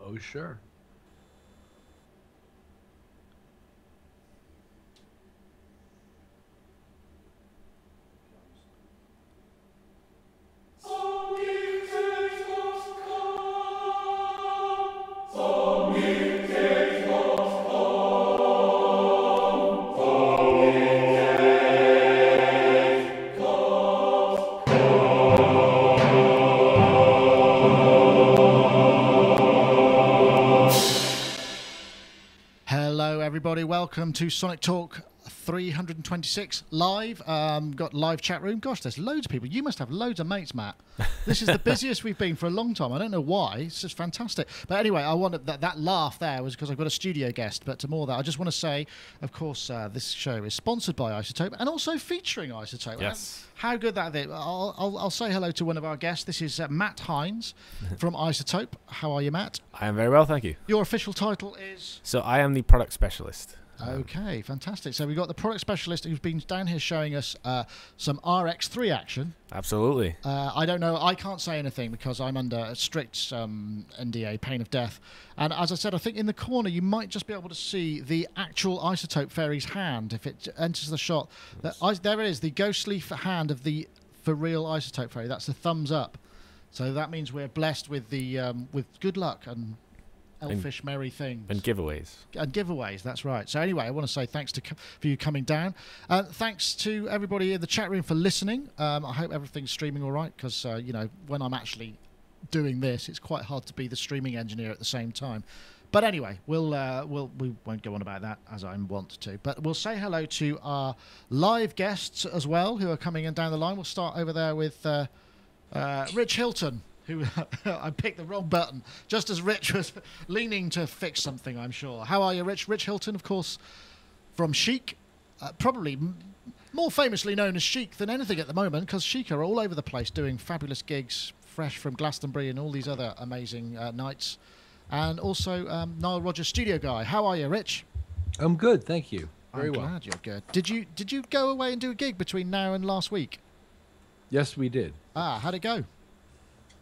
Oh, sure. Everybody, welcome to Sonic Talk 326 live. Got live chat room. Gosh, there's loads of people. You must have loads of mates, Matt. This is the busiest we've been for a long time. I don't know why. It's just fantastic. But anyway, I wanted that laugh there was because I've got a studio guest. But to more of that, I just want to say, of course, this show is sponsored by iZotope and also featuring iZotope. Yes. How good that is. I'll say hello to one of our guests. This is Matt Hines from iZotope. How are you, Matt? I am very well, thank you. Your official title is? So I am the product specialist. Okay, fantastic. So we've got the product specialist who's been down here showing us some RX3 action. Absolutely. I don't know. I can't say anything because I'm under a strict NDA, pain of death. And as I said, I think in the corner you might just be able to see the actual iZotope fairy's hand if it enters the shot. There it is, the ghostly hand of the for real iZotope fairy. That's the thumbs up. So that means we're blessed with the with good luck and elfish merry things. And giveaways. And giveaways, that's right. So anyway, I want to say thanks for you coming down. Thanks to everybody in the chat room for listening. I hope everything's streaming all right because, you know, when I'm actually doing this, it's quite hard to be the streaming engineer at the same time. But anyway, we won't go on about that as I want to. But we'll say hello to our live guests as well who are coming in down the line. We'll start over there with Rich Hilton. Who I picked the wrong button, just as Rich was leaning to fix something, I'm sure. How are you, Rich? Rich Hilton, of course, from Chic, probably more famously known as Chic than anything at the moment, because Chic are all over the place doing fabulous gigs, fresh from Glastonbury and all these other amazing nights. And also Nile Rodgers studio guy. How are you, Rich? I'm good, thank you. Very well. I'm glad you're good. Did you go away and do a gig between now and last week? Yes, we did. How'd it go?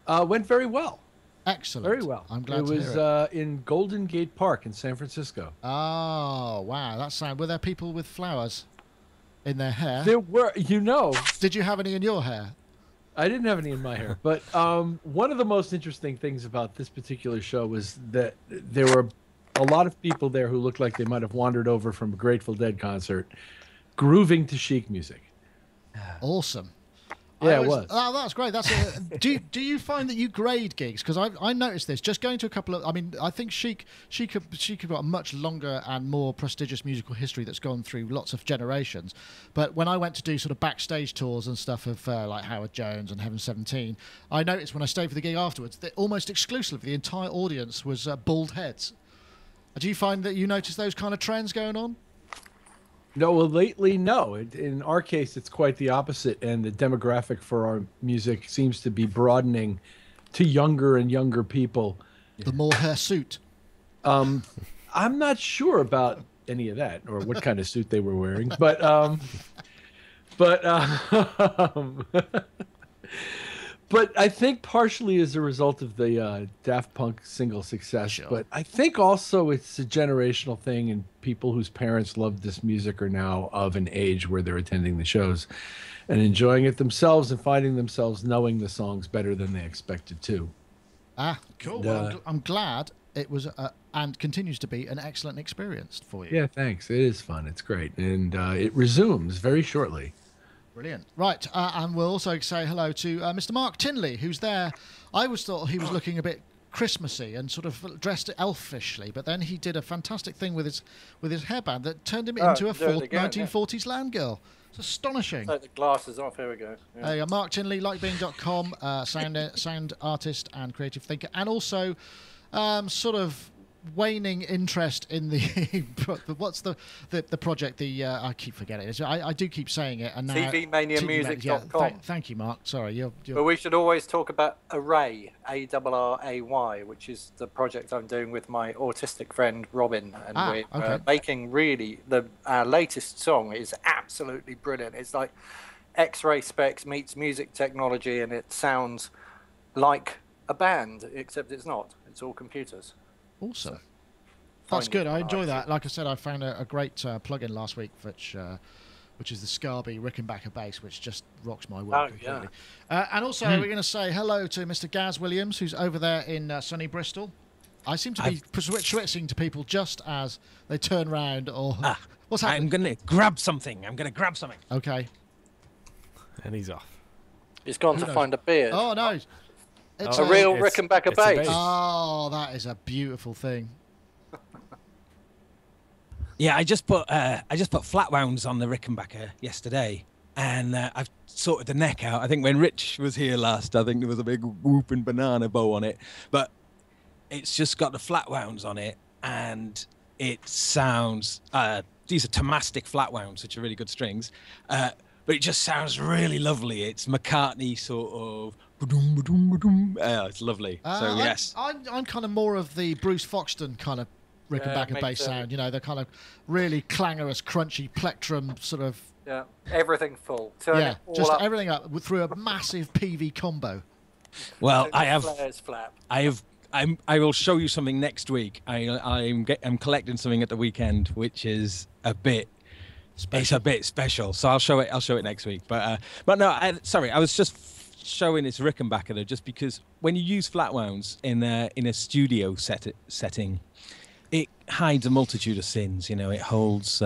Went very well. Excellent. Very well. I'm glad to hear it. It was in Golden Gate Park in San Francisco. Oh, wow. That sound. Were there people with flowers in their hair? There were, you know. Did you have any in your hair? I didn't have any in my hair. But one of the most interesting things about this particular show was that there were a lot of people there who looked like they might have wandered over from a Grateful Dead concert, grooving to Chic music. Awesome. Yeah, it was. Oh, that's great. Do you find that you grade gigs? Because I noticed this just going to a couple of. I mean, I think Chic have got a much longer and more prestigious musical history that's gone through lots of generations. But when I went to do sort of backstage tours and stuff of like Howard Jones and Heaven 17, I noticed when I stayed for the gig afterwards that almost exclusively the entire audience was bald heads. Do you find that you notice those kind of trends going on? No, well, lately, no. In our case, it's quite the opposite, and the demographic for our music seems to be broadening to younger and younger people. The more hirsute. I'm not sure about any of that or what kind of suit they were wearing, but I think partially as a result of the Daft Punk single success, Sure. But I think also it's a generational thing, and people whose parents loved this music are now of an age where they're attending the shows and enjoying it themselves and finding themselves knowing the songs better than they expected to. Ah, cool. Well, I'm glad it was and continues to be an excellent experience for you. Yeah, thanks. It is fun. It's great. And it resumes very shortly. Brilliant. Right, and we'll also say hello to Mr. Mark Tinley, who's there. I always thought he was looking a bit Christmassy and sort of dressed elfishly, but then he did a fantastic thing with his hairband that turned him into a 1940s land girl. It's astonishing. Take the glasses off. Here we go. Yeah. Mark Tinley, likebeing.com, sound artist and creative thinker, and also sort of waning interest in the what's the project, I keep forgetting it. I do keep saying it, and now TVManiamusic.com. Thank you, Mark. Sorry, you're But we should always talk about Array, ARRAY, which is the project I'm doing with my autistic friend Robin, and we're making really our latest song is absolutely brilliant. It's like X-ray specs meets music technology, and it sounds like a band, except it's not. It's all computers. Awesome. So, That's good. I enjoy that. Like I said, I found a great plugin last week, which is the Scarby Rickenbacker bass, which just rocks my world completely. Yeah. And also, we're going to say hello to Mr. Gaz Williams, who's over there in sunny Bristol. I seem to be switching to people just as they turn around. Or what's happening? I'm going to grab something. Okay. And he's off. He's gone to find a beard. Oh, no. It's a real Rickenbacker bass. Oh, that is a beautiful thing. Yeah, I just put flat wounds on the Rickenbacker yesterday, and I've sorted the neck out. I think when Rich was here last, I think there was a big whooping banana bow on it, but it's just got the flat wounds on it, and it sounds. These are Tomastic flat wounds, which are really good strings, but it just sounds really lovely. It's McCartney sort of. It's lovely. So yes, I'm kind of more of the Bruce Foxton kind of Rickenbacker bass sound, you know, the kind of really clangorous, crunchy plectrum sort of. Yeah, everything full. Everything up through a massive PV combo. Well, I will show you something next week. I'm collecting something at the weekend, which is a bit. Special. It's a bit special, so I'll show it next week. But no, I was just showing this Rickenbacker though, just because when you use flat wounds in a studio setting. It hides a multitude of sins, you know. It hides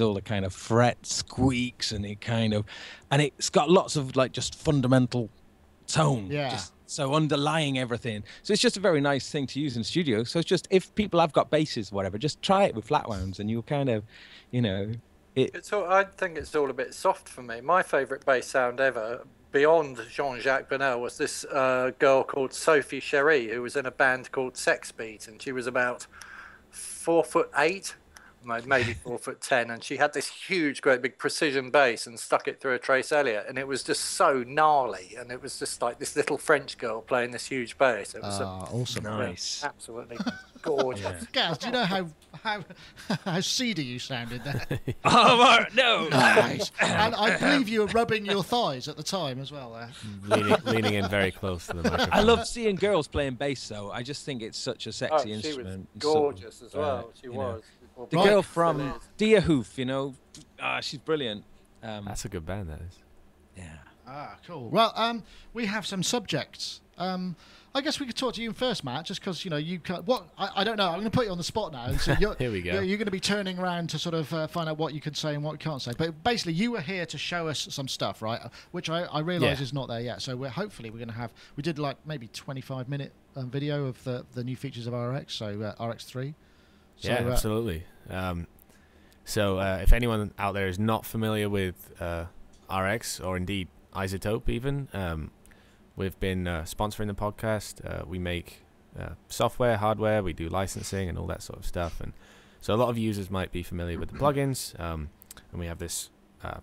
all the kind of fret squeaks, and it's got lots of like just fundamental tone. Yeah. So underlying everything. So it's just a very nice thing to use in studio. So it's just if people have got basses, or whatever, just try it with flat wounds, and you'll kind of, you know, I think it's all a bit soft for me. My favourite bass sound ever, beyond Jean-Jacques Bonnel, was this girl called Sophie Cherie, who was in a band called Sex Beat, and she was about 4'8", maybe 4'10", and she had this huge, great big precision bass and stuck it through a Trace Elliott, and it was just so gnarly, and it was just like this little French girl playing this huge bass. It was awesome, nice, absolutely gorgeous. Yeah. Gaz, do you know how seedy you sounded there? Oh no! Nice. And I believe you were rubbing your thighs at the time as well. Leaning in very close to the microphone. I love seeing girls playing bass, though. I just think it's such a sexy instrument. She was gorgeous as well. She was. The girl from Deerhoof, you know, she's brilliant. That's a good band, that is. Yeah. Cool. Well, we have some subjects. I guess we could talk to you first, Matt, just because, you know, you can't... I don't know. I'm going to put you on the spot now. And so Here we go. You're going to be turning around to sort of find out what you can say and what you can't say. But basically, you were here to show us some stuff, right? Which I realise is not there yet. So hopefully we're going to have... We did like maybe 25-minute video of the new features of RX, so RX3. So, yeah, absolutely. So if anyone out there is not familiar with RX, or indeed iZotope even... We've been sponsoring the podcast. We make software, hardware. We do licensing and all that sort of stuff. And so a lot of users might be familiar with the plugins. And we have this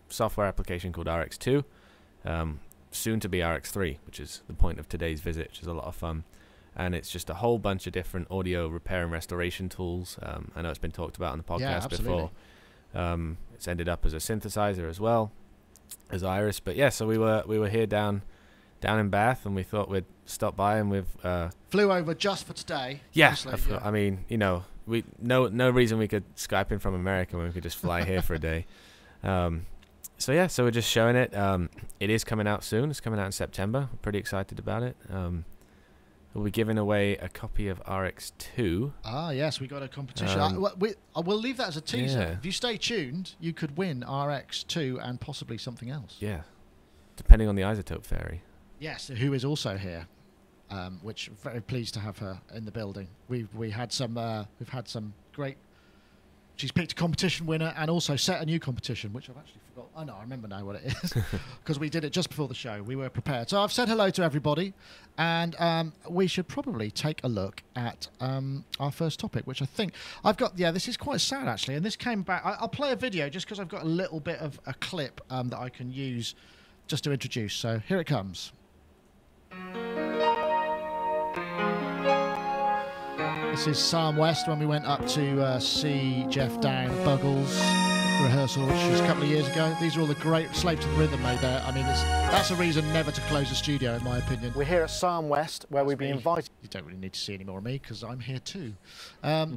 software application called RX2, soon to be RX3, which is the point of today's visit, which is a lot of fun. And it's just a whole bunch of different audio repair and restoration tools. I know it's been talked about on the podcast before. It's ended up as a synthesizer as well as Iris. But yeah, so we were here down in Bath, and we thought we'd stop by, and we've flew over just for today. Yeah, I mean, you know, no reason we could Skype in from America when we could just fly here for a day. So we're just showing it. It is coming out soon. It's coming out in September. I'm pretty excited about it. We'll be giving away a copy of RX2. Ah, yes, we got a competition. We'll leave that as a teaser. Yeah. If you stay tuned, you could win RX2 and possibly something else. Yeah, depending on the iZotope fairy. Yes, who is also here, which I'm very pleased to have her in the building. We've had some great. She's picked a competition winner and also set a new competition, which I've actually forgot. Oh no, I remember now what it is because we did it just before the show. We were prepared. So I've said hello to everybody, and we should probably take a look at our first topic, which I think I've got. Yeah, this is quite sad actually, and this came back. I'll play a video just because I've got a little bit of a clip that I can use just to introduce. So here it comes. This is Sarm West when we went up to see Jeff down at Buggles. rehearsal, which was a couple of years ago. These are all the great Slave to the Rhythm made there. I mean, that's a reason never to close a studio, in my opinion. We're here at Sarm West, where we've been invited. You don't really need to see any more of me, because I'm here too.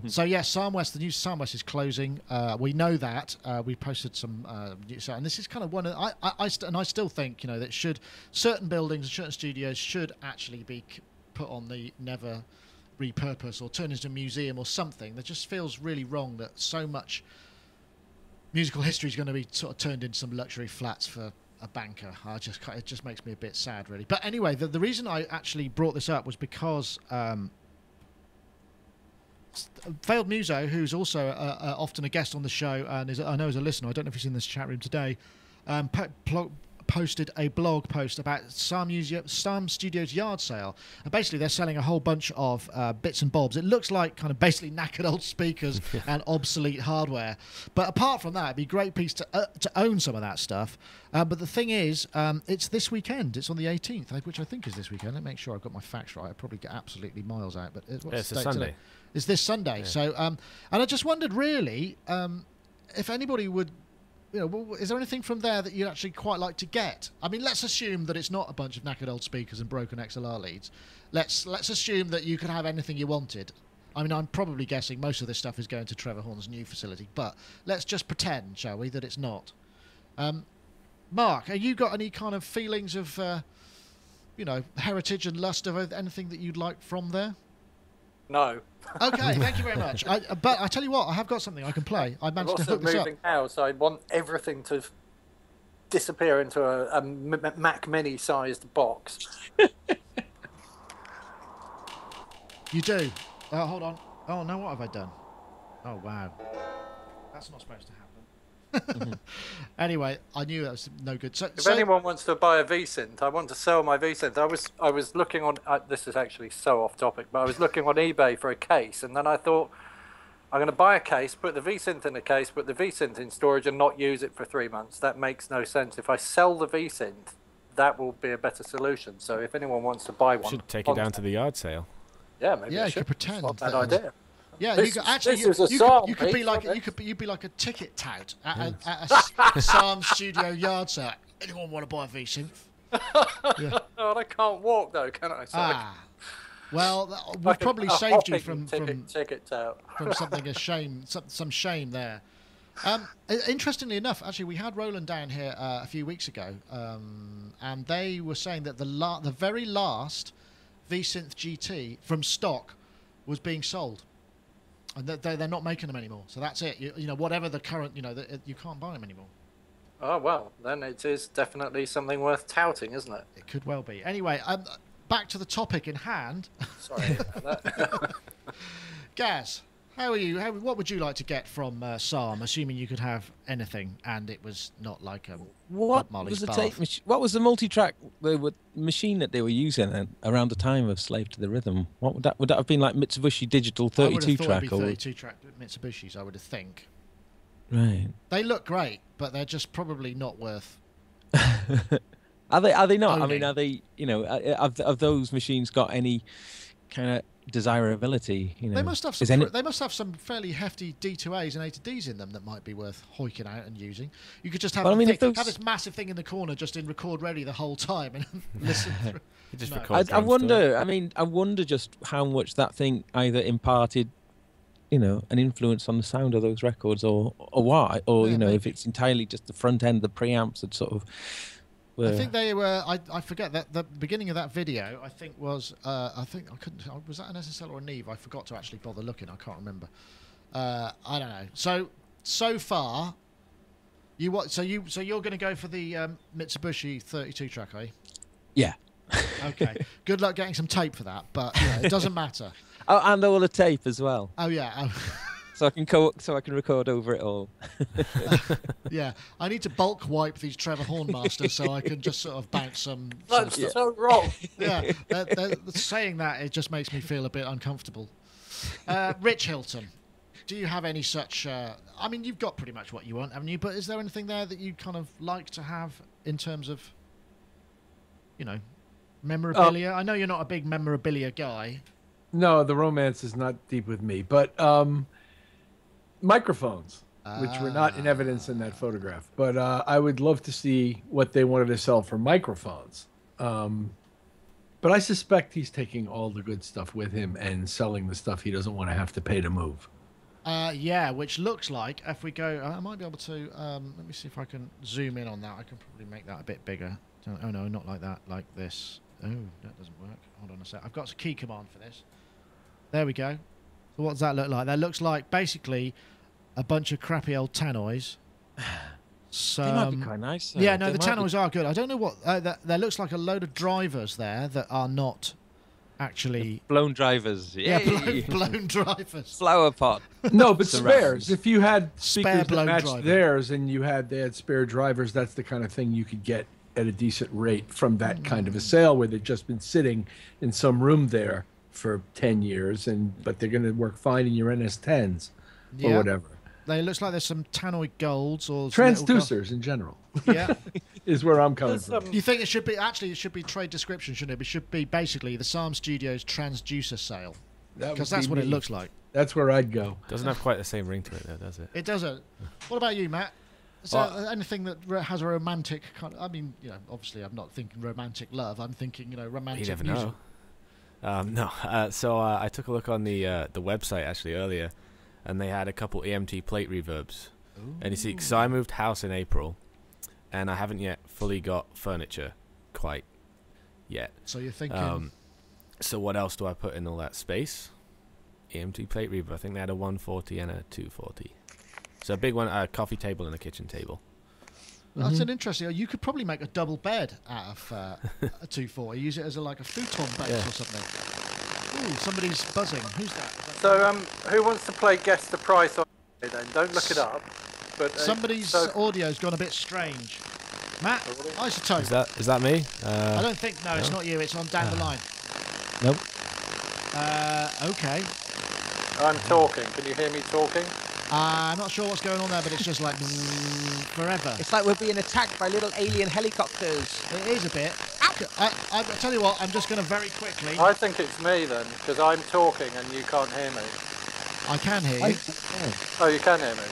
So, yeah, Sarm West, the new Sarm West is closing. We know that. We posted some news, and this is kind of one of... I still think, that certain buildings and certain studios should actually be put on the never repurpose or turn into a museum or something. That just feels really wrong that so much musical history is going to be sort of turned into some luxury flats for a banker. It just makes me a bit sad, really. But anyway, the reason I actually brought this up was because Failed Muso, who's also often a guest on the show and I know is a listener, I don't know if he's in this chat room today, posted a blog post about Sarm Studios yard sale, and basically they're selling a whole bunch of bits and bobs. It looks like kind of basically knackered old speakers and obsolete hardware, but apart from that, it'd be a great piece to own some of that stuff. But the thing is, it's this weekend. It's on the 18th, which I think is this weekend. Let me make sure I've got my facts right. I probably get absolutely miles out, but it's a Sunday. It's this Sunday. Yeah. So, and I just wondered really if anybody would. Is there anything from there that you'd actually quite like to get? I mean, let's assume that it's not a bunch of knackered old speakers and broken XLR leads. Let's assume that you could have anything you wanted. I mean, I'm probably guessing most of this stuff is going to Trevor Horn's new facility, but let's just pretend, shall we, that it's not. Mark, have you got any kind of feelings of, heritage and lust of anything that you'd like from there? No. Okay, thank you very much. But I tell you what, I have got something I can play. I managed to hook this up. Moving house, I want everything to disappear into a Mac Mini-sized box. You do? Hold on. Oh, no, what have I done? Oh, wow. That's not supposed to happen. Anyway, I knew that was no good. If anyone wants to buy a V-Synth, I want to sell my V-Synth. I was looking on. This is actually so off topic, but I was looking on eBay for a case, and then I thought I'm going to buy a case, put the V-Synth in a case, put the V-Synth in storage, and not use it for 3 months. That makes no sense. If I sell the V-Synth, that will be a better solution. So if anyone wants to buy one, should take it down to the yard sale. Yeah, maybe. Yeah, you could pretend. Not a bad idea. Yeah, you could be like you'd be like a ticket tout at a Sarm Studio yard sale. Anyone want to buy a V-Synth? Yeah. Oh, I can't walk though, can I? Well, we've probably saved you from ticket tout. from something some shame there. Interestingly enough, actually, we had Roland down here a few weeks ago, and they were saying that the very last V-Synth GT from stock was being sold. And they're not making them anymore, so that's it. Whatever the current, you can't buy them anymore. Oh well, then it is definitely something worth touting, isn't it? It could well be. Anyway, back to the topic in hand. Sorry about that. Gaz, how are you? What would you like to get from Sarm, assuming you could have anything, and it was not like a what was the multi-track machine that they were using around the time of Slave to the Rhythm? What would that have been, like Mitsubishi Digital 32 track? Or 32 track Mitsubishis, I would think. Right. They look great, but they're just probably not worth. Are they not? owning. I mean, are they? Have those machines got any kind of desirability? They must have some. They must have some fairly hefty D2As and A to Ds in them that might be worth hoiking out and using. You could just have have this massive thing in the corner, just in record ready the whole time, and listen through. I wonder. I mean, I wonder just how much that thing either imparted, an influence on the sound of those records, or why, or if it's entirely just the front end, the preamps that sort of. I think they were. I forget that the beginning of that video. I think was. I think I couldn't. Was that an SSL or a Neve? I forgot to actually bother looking. I can't remember. I don't know. So far, you what? So you're going to go for the Mitsubishi 32 track, are you? Yeah. Okay. Good luck getting some tape for that, but it doesn't matter. Oh, and all the tape as well. Oh yeah. So I can record over it all. Yeah, I need to bulk wipe these Trevor Horn masters so I can just sort of bounce some. That's so wrong. Yeah, saying that, it just makes me feel a bit uncomfortable. Rich Hilton, do you have any such? I mean, you've got pretty much what you want, haven't you? But is there anything there that you kind of like to have in terms of, memorabilia? I know you're not a big memorabilia guy. No, the romance is not deep with me, but. Microphones. which were not in evidence in that photograph. But I would love to see what they wanted to sell for microphones. But I suspect he's taking all the good stuff with him and selling the stuff he doesn't want to have to pay to move. Yeah, which looks like, if we go, I might be able to, let me see if I can zoom in on that. I can probably make that a bit bigger. Oh no, not like that, like this. Oh, that doesn't work. Hold on a sec. I've got a key command for this. There we go. So what does that look like? That looks like basically a bunch of crappy old tannoys. They might be quite nice. Yeah, no, the tannoys are good. I don't know what, there looks like a load of drivers there that are not actually... blown drivers. Yeah, blown drivers. Flower pot. No, but spares. If you had speakers blown that matched driver. theirs and they had spare drivers, that's the kind of thing you could get at a decent rate from that kind of a sale where they've just been sitting in some room there for 10 years, but they're going to work fine in your NS10s or whatever. It looks like there's some tannoy golds or transducers in general. Yeah, is where I'm coming from. You think it should be it should be trade description, shouldn't it? It should be basically the Sarm Studios transducer sale, because that's what it looks like. That's where I'd go. Doesn't have quite the same ring to it, though, does it? It doesn't. What about you, Matt? Is there anything that has a romantic kind of, I mean, obviously I'm not thinking romantic love. I'm thinking, romantic You never music. know. No. So I took a look on the website actually earlier, and they had a couple EMT plate reverbs. Ooh. And you see, so I moved house in April, and I haven't yet fully got furniture quite yet. So you're thinking... so what else do I put in all that space? EMT plate reverb. I think they had a 140 and a 240. So a big one, a coffee table and a kitchen table. That's an interesting... You could probably make a double bed out of a 240. Use it as like a futon base or something. Ooh, somebody's buzzing. Who's that? So, who wants to play Guess the Price on eBay then? Don't look it up. But somebody's audio's gone a bit strange. Matt, iZotope. Is that me? I don't think. No, it's not you. It's on down the line. Nope. Okay. I'm talking. Can you hear me talking? I'm not sure what's going on there, but it's just like forever. It's like we're being attacked by little alien helicopters. It is a bit. I tell you what, I'm just going to very quickly... I think it's me then, because I'm talking and you can't hear me. I can hear you. Oh, you can hear me?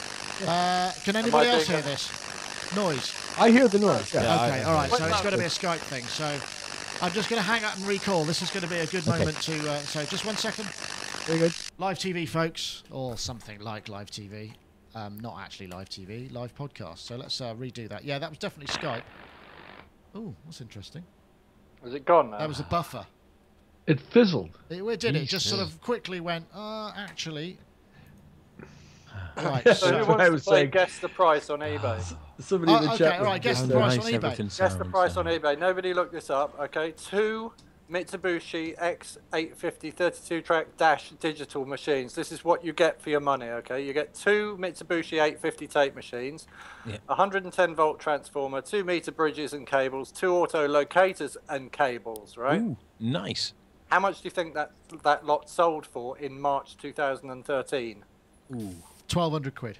Can anybody else hear this? Noise? I hear the noise. Yeah. Okay, all right, so it's going to be a Skype thing. So I'm just going to hang up and recall. This is going to be a good moment to... so just 1 second. Very good. Live TV, folks, or something like live TV. Not actually live TV, live podcast. So let's redo that. Yeah, that was definitely Skype. Oh, that's interesting. Was it gone now? That was a buffer. It fizzled. It did. It just sort of quickly went, actually. Right. So who wants to play Guess the Price on eBay? Somebody in the chat. Okay, all right, guess the price on eBay. Guess the price on eBay. Nobody looked this up, okay? 2 Mitsubishi X850 32-track dash digital machines. This is what you get for your money, okay? You get 2 Mitsubishi 850 tape machines, 110-volt transformer, 2 meter bridges and cables, 2 auto locators and cables, right? Ooh, nice. How much do you think that lot sold for in March 2013? Ooh, 1,200 quid.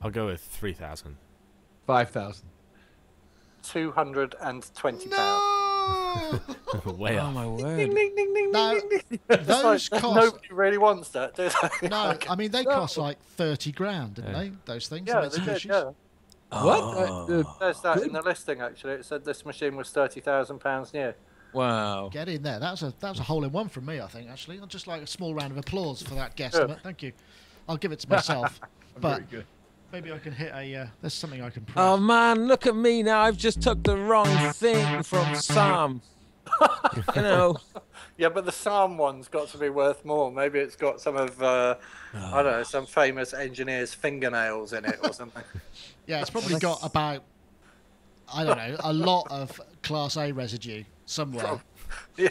I'll go with 3,000. 5,000. £220. No! Way off. Oh my word. Ding, ding, ding, ding, Now, ding, ding. those cost... Nobody really wants that, do they? No, I mean, they cost like 30 grand, didn't they? Those things? Yeah, they did, yeah. What? There's that in the listing, actually. It said this machine was £30,000 new. Wow. Get in there. That was a hole-in-one from me, I think, actually. I'd just like a small round of applause for that guesstimate. Thank you. I'll give it to myself. But very good. maybe I can hit a... there's something I can press. Oh man, look at me now. I've just took the wrong thing from Sam. You know. Yeah, but the Sarm one's got to be worth more. Maybe it's got some of, I don't know, some famous engineer's fingernails in it or something. Yeah, it's probably got about, I don't know, a lot of Class A residue somewhere. Yeah.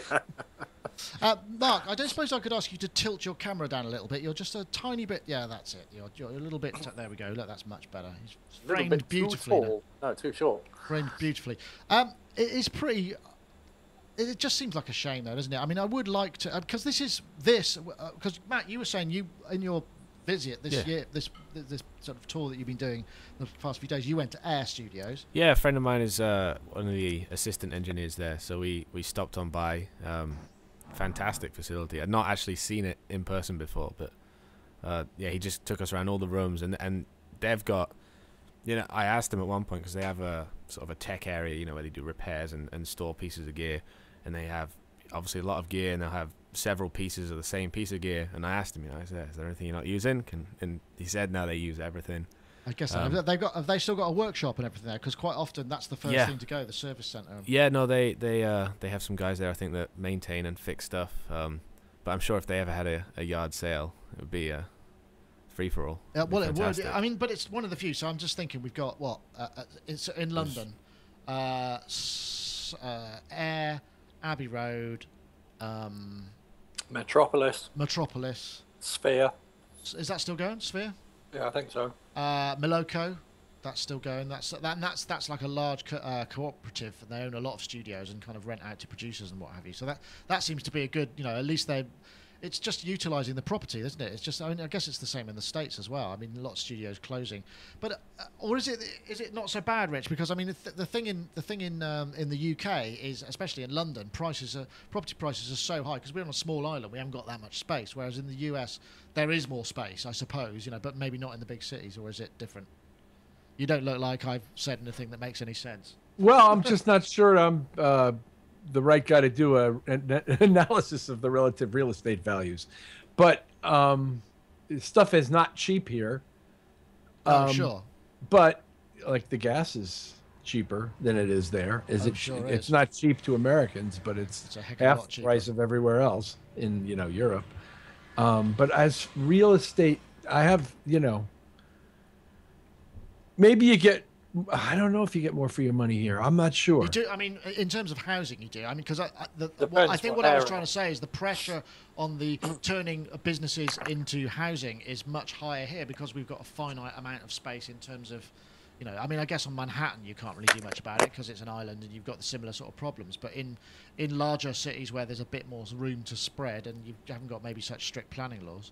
Mark, I don't suppose I could ask you to tilt your camera down a little bit. You're just a tiny bit... Yeah, that's it. You're a little bit... There we go. Look, that's much better. He's framed beautifully. Too tall. No, too short. Framed beautifully. It is pretty... It just seems like a shame, though, doesn't it? I mean, I would like to... Because because, Matt, you were saying you, in your visit this year, this sort of tour that you've been doing the past few days, you went to Air Studios. Yeah, a friend of mine is one of the assistant engineers there, so we stopped on by. Fantastic facility. I'd not actually seen it in person before, but yeah, he just took us around all the rooms, and they've got, I asked them at one point, because they have a sort of a tech area, where they do repairs and store pieces of gear, and they have obviously a lot of gear, and they'll have several pieces of the same piece of gear. And I asked him, I said, is there anything you're not using? And he said, no, they use everything. I guess have they still got a workshop and everything there? Because quite often that's the first thing to go, the service centre. Yeah, no, they have some guys there, I think, that maintain and fix stuff. But I'm sure if they ever had a yard sale, it would be a free for all. Well, it would. I mean, but it's one of the few. So I'm just thinking, we've got it's in London, Air, Abbey Road, Metropolis, Sphere. Is that still going? Sphere? Yeah, I think so. Moloko, that's still going. That's like a large cooperative, and they own a lot of studios and kind of rent out to producers and what have you. So that seems to be a good, at least it's just utilising the property, isn't it? It's just, I guess it's the same in the States as well. I mean, a lot of studios closing, but or is it not so bad, Rich? Because I mean, the thing in the UK is, especially in London, property prices are so high because we're on a small island. We haven't got that much space. Whereas in the US, there is more space, I suppose, but maybe not in the big cities. Or is it different? You don't look like I've said anything that makes any sense. Well, I'm just not sure I'm the right guy to do an analysis of the relative real estate values. But stuff is not cheap here. Sure. But like the gas is cheaper than it is there. Sure it's not cheap to Americans, but it's a heck of half a lot the cheaper. price of everywhere else in Europe. But as real estate, I have maybe you get. I don't know if you get more for your money here. I'm not sure. You do. I mean, in terms of housing, you do. I mean, because I think what what I was area. trying to say is the pressure on the turning businesses into housing is much higher here because we've got a finite amount of space in terms of, I mean, I guess on Manhattan you can't really do much about it because it's an island and you've got the similar sort of problems. But in larger cities where there's a bit more room to spread and you haven't got maybe such strict planning laws.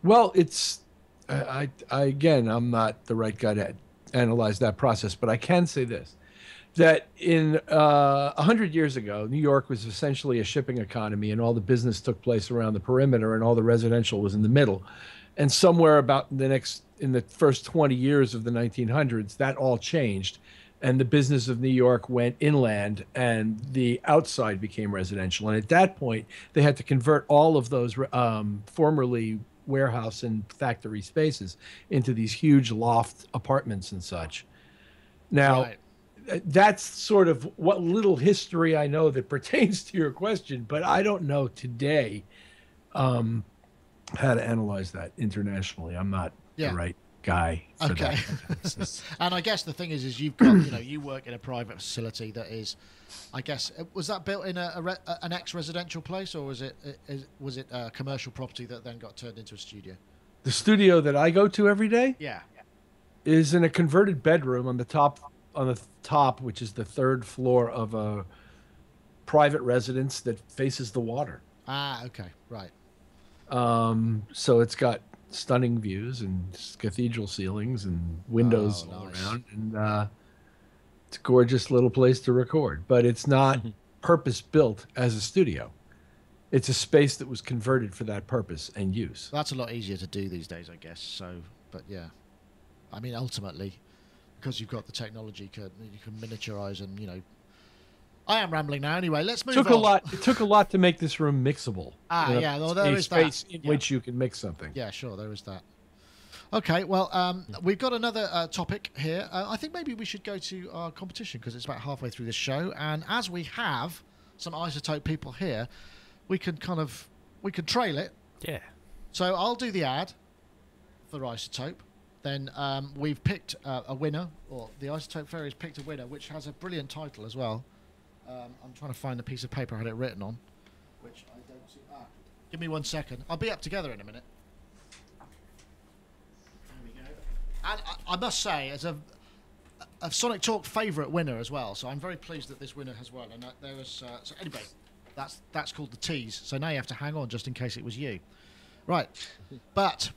Well, it's again, I'm not the right guy to analyze that process, but I can say this, that in 100 years ago, New York was essentially a shipping economy and all the business took place around the perimeter and all the residential was in the middle. And somewhere about in the first 20 years of the 1900s, that all changed and the business of New York went inland and the outside became residential. And at that point, they had to convert all of those formerly warehouse and factory spaces into these huge loft apartments and such. Now, that's sort of what little history I know that pertains to your question, but I don't know today how to analyze that internationally. I'm not the right guy for that. And I guess the thing is you've got, you work in a private facility that is, I guess, was that built in an ex-residential place, or was it a commercial property that then got turned into a studio? The studio that I go to every day, is in a converted bedroom on the top, which is the third floor of a private residence that faces the water. Ah, okay, right. So it's got stunning views and cathedral ceilings and windows all around, and it's a gorgeous little place to record, but it's not purpose built as a studio. It's a space that was converted for that purpose and use. That's a lot easier to do these days, I guess. So, but yeah, I mean, ultimately, because you've got the technology, you can miniaturize and I am rambling now. Anyway, let's move on. It took a lot to make this room mixable. Well, there is space in which you can mix something. Yeah, sure, there is that. Okay, well, we've got another topic here. I think maybe we should go to our competition because it's about halfway through the show, and as we have some iZotope people here, we can trail it. Yeah. So I'll do the ad for iZotope. Then we've picked a winner, or the iZotope Fairies picked a winner, which has a brilliant title as well. I'm trying to find the piece of paper I had it written on, which I don't see. Give me 1 second. I'll be up together in a minute. And I must say, as a Sonic Talk favourite winner as well, so I'm very pleased that this winner has won. And there was so anyway, that's called the tease. So now you have to hang on just in case it was you, right? But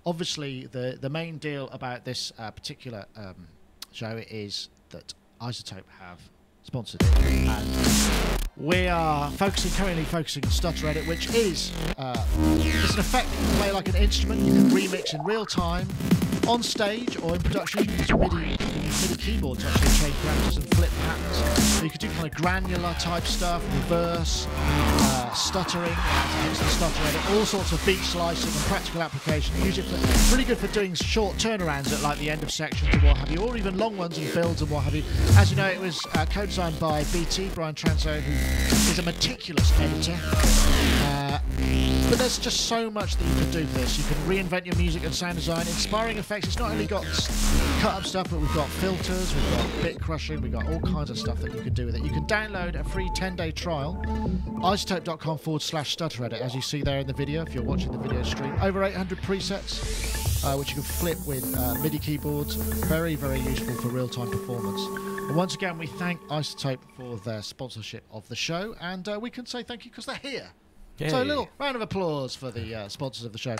obviously, the main deal about this particular show is that iZotope have sponsored it, and we are currently focusing on Stutter Edit, which is it's an effect you can play like an instrument. You can remix in real time. On stage or in production, you can use MIDI keyboard to actually change parameters and flip patterns. So you could do kind of granular type stuff, reverse, stuttering, hence the stutter edit, all sorts of beat slicing and practical application. Use it for really good for doing short turnarounds at like the end of sections and what have you, or even long ones and builds and what have you. As you know, it was co-designed by BT, Brian Transo, who is a meticulous editor. But there's just so much that you can do for this. You can reinvent your music and sound design. Inspiring effects, it's not only got cut-up stuff, but we've got filters, we've got bit crushing, we've got all kinds of stuff that you can do with it. You can download a free 10-day trial, iZotope.com/stutteredit, as you see there in the video, if you're watching the video stream. Over 800 presets, which you can flip with MIDI keyboards. Very, very useful for real-time performance. And once again, we thank iZotope for their sponsorship of the show, and we can say thank you because they're here. Yay. So a little round of applause for the sponsors of the show.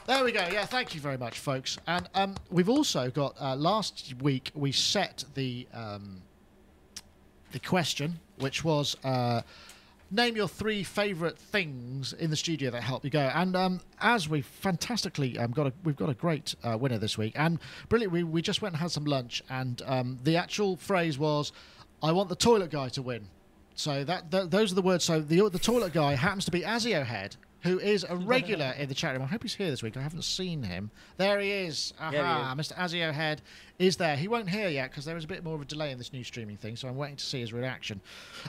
There we go. Yeah, thank you very much, folks. And we've also got, last week we set the question, which was name your 3 favourite things in the studio that help you go. And as we've fantastically we've got a great winner this week. And brilliant, we just went and had some lunch, and the actual phrase was, "I want the toilet guy to win." So those are the words. So the toilet guy happens to be Azio Head, who is a regular in the chat room. I hope he's here this week. I haven't seen him. There he is. Aha, yeah, Mr. Azio Head is there. He won't hear yet because there is a bit more of a delay in this new streaming thing, so I'm waiting to see his reaction.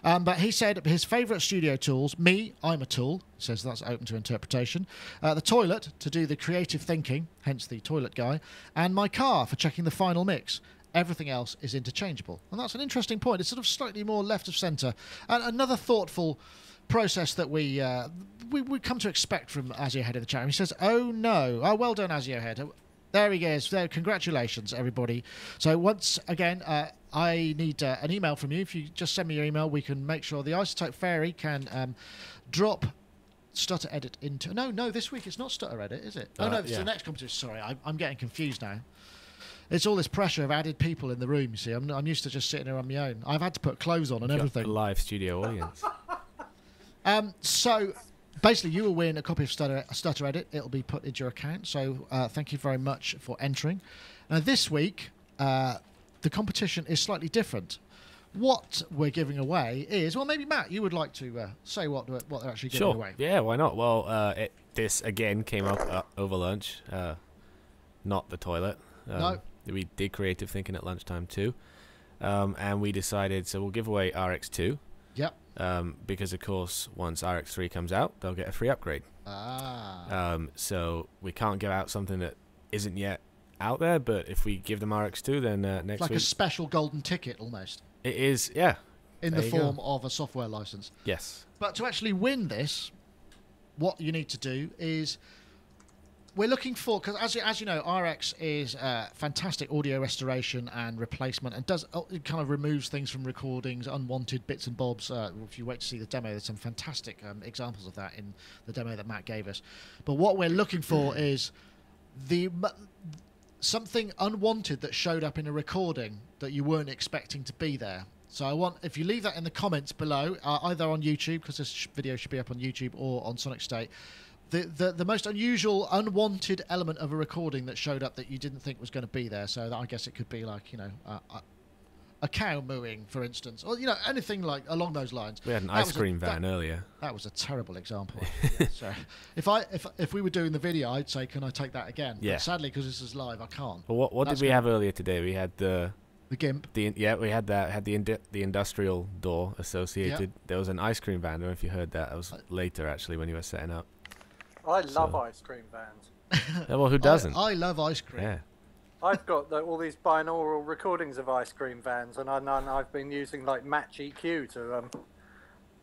But he said his favourite studio tools, I'm a tool, says that's open to interpretation, the toilet to do the creative thinking, hence the toilet guy, and my car for checking the final mix. Everything else is interchangeable. And that's an interesting point. It's sort of slightly more left of centre. And another thoughtful process that we come to expect from Azio Head in the chat room. He says, "Oh no." Oh, well done, Azio Head. There he is. There, congratulations, everybody. So once again, I need an email from you. If you just send me your email, we can make sure the iZotope Fairy can drop Stutter Edit into... No, this week it's not Stutter Edit, is it? Oh, no, it's the next competition. Sorry, I'm getting confused now. It's all this pressure of added people in the room, you see. I'm used to just sitting here on my own. I've had to put clothes on and everything. A live studio audience. So, basically, you will win a copy of Stutter Edit. It'll be put into your account. So, thank you very much for entering. Now, this week, the competition is slightly different. What we're giving away is... Well, maybe, Matt, you would like to say what they're actually giving away. Yeah, why not? Well, this, again, came up over lunch. Not the toilet. No. We did creative thinking at lunchtime too, and we decided, so we'll give away RX2. Yep. Because of course, once RX3 comes out, they'll get a free upgrade. So we can't give out something that isn't yet out there, but if we give them RX2, then next week... It's like a special golden ticket, almost. It is, yeah. In the form of a software license. Yes. But to actually win this, what you need to do is... We're looking for, because as you know, RX is fantastic audio restoration and replacement, and it kind of removes things from recordings, unwanted bits and bobs. If you wait to see the demo, there's some fantastic examples of that in the demo that Matt gave us. But what we're looking for is something unwanted that showed up in a recording that you weren't expecting to be there. So if you leave that in the comments below, either on YouTube, because this video should be up on YouTube, or on sonicstate. The most unusual, unwanted element of a recording that showed up that you didn't think was going to be there. So that, I guess it could be like, a cow mooing, for instance, or anything like along those lines. We had an ice cream van earlier. That was a terrible example. So if we were doing the video, I'd say, can I take that again? Yeah. But sadly, because this is live, I can't. Well, what did we have earlier today? We had the GIMP. We had that. Had the industrial door associated. Yep. There was an ice cream van. I don't know if you heard that. That was later actually when you were setting up. I love ice cream vans. Yeah, well, who doesn't? I love ice cream. Yeah. I've got all these binaural recordings of ice cream vans, and I've been using like Match EQ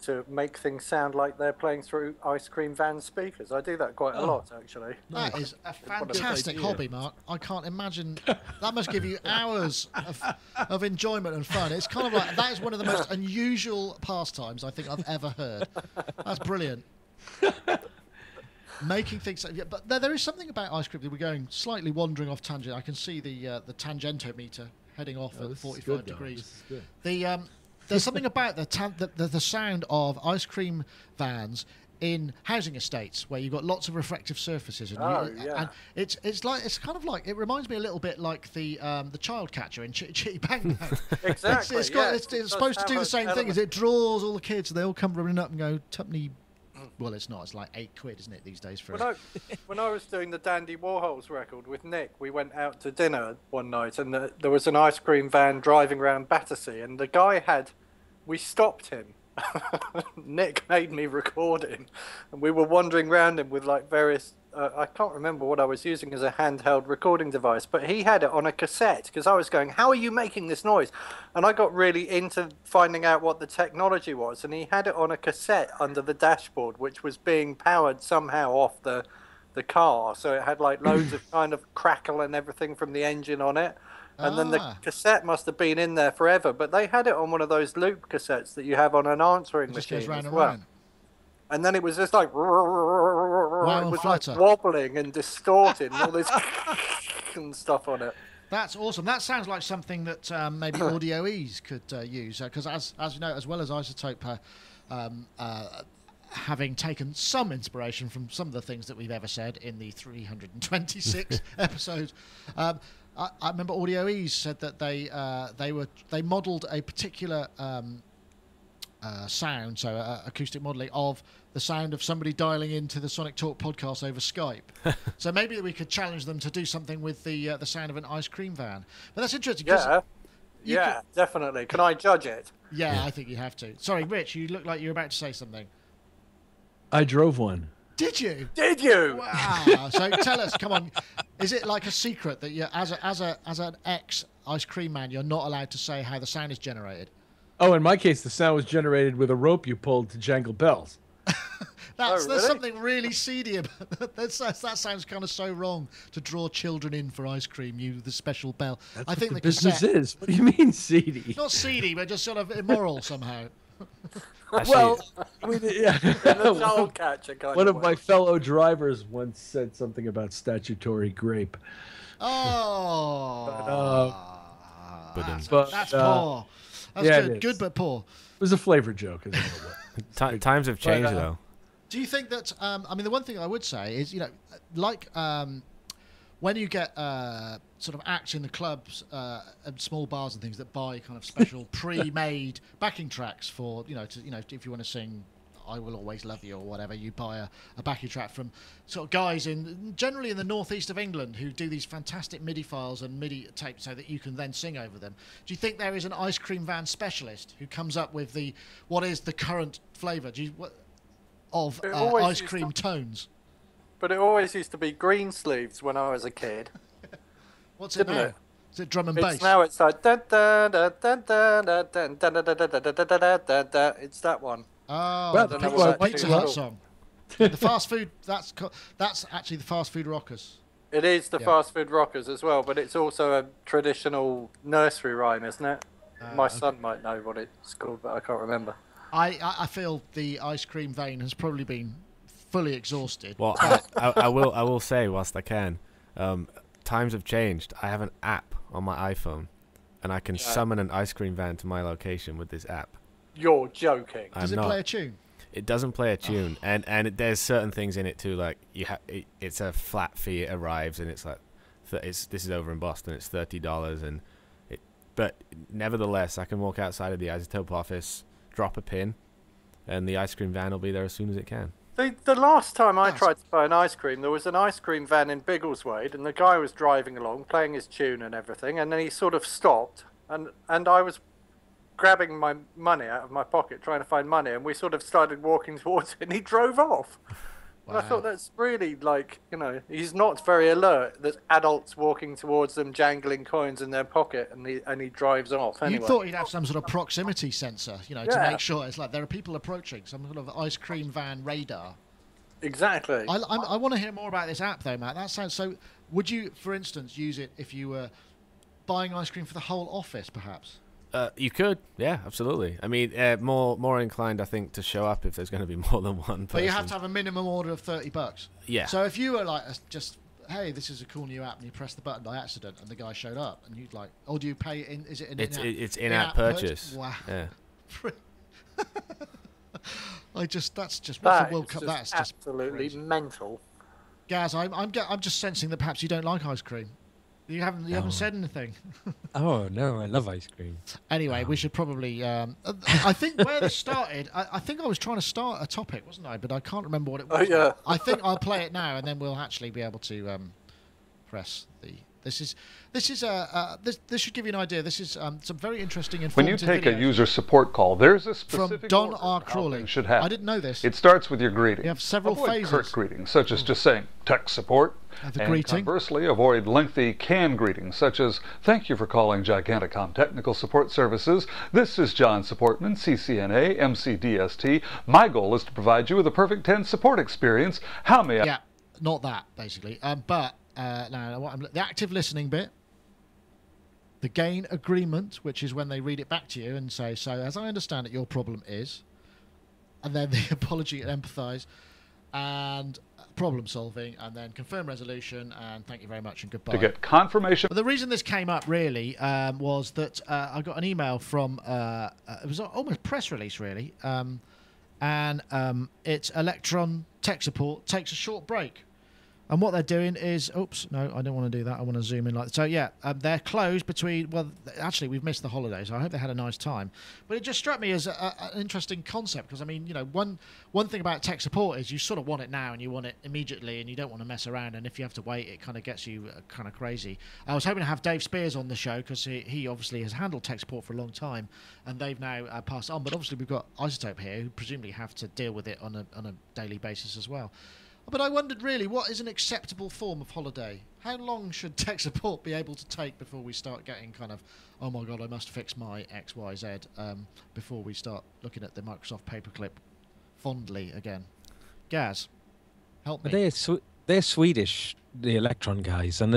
to make things sound like they're playing through ice cream van speakers. I do that quite a lot, actually. That is a fantastic hobby, Mark. I can't imagine. That must give you hours of enjoyment and fun. It's kind of like, that is one of the most unusual pastimes I think I've ever heard. That's brilliant. Making things, but there is something about ice cream that we're going slightly wandering off tangent. I can see the tangentometer heading off at 45 degrees. There's something about the sound of ice cream vans in housing estates where you've got lots of reflective surfaces, and it's kind of like, it reminds me a little bit like the child catcher in Chitty Chitty Bang Bang. Exactly. It's supposed to do the same thing. Is it draws all the kids, they all come running up and go tuppenny. Well, it's not. It's like £8, isn't it, these days? When I was doing the Dandy Warhols record with Nick, we went out to dinner one night, and there was an ice cream van driving around Battersea, and the guy we stopped him. Nick made me record him, and we were wandering around him with like various. I can't remember what I was using as a handheld recording device, but he had it on a cassette, because I was going, "How are you making this noise?" And I got really into finding out what the technology was, and he had it on a cassette under the dashboard, which was being powered somehow off the car, so it had like loads of kind of crackle and everything from the engine on it. And then the cassette must have been in there forever, but they had it on one of those loop cassettes that you have on an answering machine as well. And then it was just like, it was like wobbling and distorting, and all this and stuff on it. That's awesome. That sounds like something that maybe Audio Ease could use, because as you know, as well as iZotope having taken some inspiration from some of the things that we've ever said in the 326 episodes. I remember Audio Ease said that they modelled a particular sound, so acoustic modelling of the sound of somebody dialing into the Sonic Talk podcast over Skype. So maybe we could challenge them to do something with the sound of an ice cream van. But that's interesting. Yeah, definitely. Can I judge it? Yeah, I think you have to. Sorry, Rich, you look like you're about to say something. I drove one. Did you? Did you? Wow. So tell us, come on. Is it like a secret that you're, as an ex ice cream man, you're not allowed to say how the sound is generated? Oh, in my case, the sound was generated with a rope you pulled to jangle bells. There's something really seedy about that. That sounds kind of so wrong, to draw children in for ice cream, the special bell. That's I think what the business is. What do you mean seedy? Not seedy, but just sort of immoral somehow. Well, one of my fellow drivers once said something about statutory grape. Oh, that's poor. That's good, but poor. It was a flavor joke. Times have changed, though. Do you think that? I mean, the one thing I would say is, like when you get sort of acts in the clubs and small bars and things that buy kind of special pre-made backing tracks for, if you want to sing "I Will Always Love You" or whatever, you buy a backing track from sort of guys generally in the northeast of England who do these fantastic MIDI files and MIDI tapes so that you can then sing over them. Do you think there is an ice cream van specialist who comes up with what is the current flavour of ice cream tones? But it always used to be green sleeves when I was a kid. What's it now? Is it drum and bass? Now it's like it's that one. Oh, well, people are Pizza Hut song. The fast food. That's actually the fast food rockers. It is the fast food rockers as well, but it's also a traditional nursery rhyme, isn't it? My son might know what it's called, but I can't remember. I feel the ice cream vein has probably been fully exhausted. Well, I will say, whilst I can, times have changed. I have an app on my iPhone, and I can summon an ice cream van to my location with this app. You're joking. Does it play a tune? It doesn't play a tune, and there's certain things in it too. Like it's a flat fee. It arrives, and it's like this is over in Boston. It's $30, and but nevertheless, I can walk outside of the iZotope office, drop a pin, and the ice cream van will be there as soon as it can. The last time I tried to buy an ice cream, there was an ice cream van in Biggleswade, and the guy was driving along, playing his tune and everything, and then he sort of stopped, and I was grabbing my money out of my pocket, trying to find money, and we sort of started walking towards it, and he drove off. Wow. And I thought, that's really he's not very alert. There's adults walking towards them, jangling coins in their pocket, and he drives off. Anyway. You thought he'd have some sort of proximity sensor, to make sure it's like there are people approaching, some sort of ice cream van radar. Exactly. I want to hear more about this app, though, Matt. That sounds so. Would you, for instance, use it if you were buying ice cream for the whole office, perhaps? You could, yeah, absolutely. I mean, more inclined, I think, to show up if there's going to be more than one person. But you have to have a minimum order of $30. Yeah. So if you were like, hey, this is a cool new app, and you press the button by accident, and the guy showed up, and you'd like, do you pay in? Is it an in-app? It's in-app purchase. Wow. Yeah. That's just what's the World Cup? That's just absolutely crazy. Mental. Gaz, I'm just sensing that perhaps you don't like ice cream. You haven't said anything. Oh no, I love ice cream. Anyway, we should probably. I think where this started. I think I was trying to start a topic, wasn't I? But I can't remember what it was. Oh yeah. I think I'll play it now, and then we'll actually be able to press the. This should give you an idea. This is some very interesting informative When you take videos a user support call, there's a from specific Don order R. of how Crawley. things should happen. I didn't know this. It starts with your greeting. You have several avoid phases. curt greetings, such as just saying tech support. The And greeting. conversely, avoid lengthy canned greetings, such as "Thank you for calling Giganticom Technical Support Services. This is John Supportman, CCNA, MCDST. My goal is to provide you with a perfect 10 support experience. How may I..." Yeah, not that basically. But now the active listening bit. The gain agreement, which is when they read it back to you and say, so as I understand it, your problem is, and then the apology and empathise, and problem solving, and then confirm resolution, and thank you very much and goodbye. To get confirmation. But the reason this came up really was that I got an email from, it was almost press release really, and it's Elektron tech support takes a short break. And what they're doing is, oops, no, I don't want to do that. I want to zoom in like that. So yeah, they're closed between. Well, actually, we've missed the holidays. So I hope they had a nice time. But it just struck me as an interesting concept because I mean, you know, one thing about tech support is you sort of want it now and you want it immediately and you don't want to mess around. And if you have to wait, it kind of gets you kind of crazy. I was hoping to have Dave Spears on the show because he obviously has handled tech support for a long time, and they've now passed on. But obviously, we've got iZotope here who presumably have to deal with it on a daily basis as well. But I wondered really, what is an acceptable form of holiday? How long should tech support be able to take before we start getting kind of, oh my God, I must fix my X, Y, Z, before we start looking at the Microsoft paperclip fondly again? Gaz, help me. They're Swedish, the Elektron guys, and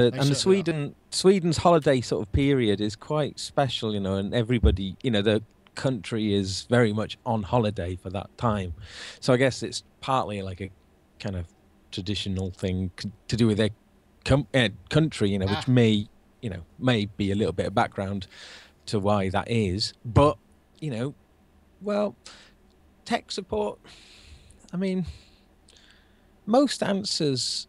Sweden's holiday sort of period is quite special, you know, and everybody, you know, the country is very much on holiday for that time. So I guess it's partly like a kind of traditional thing to do with their country, you know, which may be a little bit of background to why that is. But, you know, well, tech support, I mean, most answers,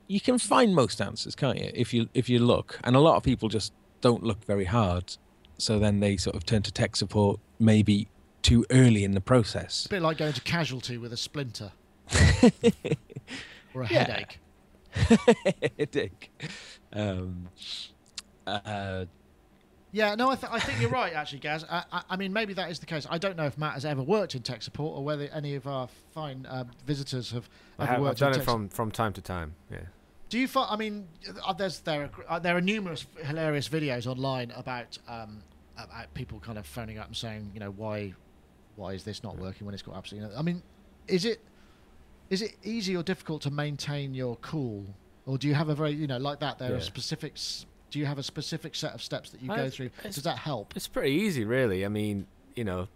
you can find most answers, can't you, if you look. And a lot of people just don't look very hard. So then they sort of turn to tech support maybe too early in the process. It's a bit like going to Casualty with a splinter. Or a headache. Headache. Yeah, no, I think you're right, actually, Gaz. I mean, maybe that is the case. I don't know if Matt has ever worked in tech support or whether any of our fine visitors have ever worked in tech support. I've done it from time to time, yeah. Do you find, I mean, there are numerous hilarious videos online about people kind of phoning up and saying, you know, why is this not working when it's got absolutely no... I mean, is it easy or difficult to maintain your cool, or do you have a very, you know, like that? There are specifics. Do you have a specific set of steps that you go through? Does that help? It's pretty easy, really. I mean, you know,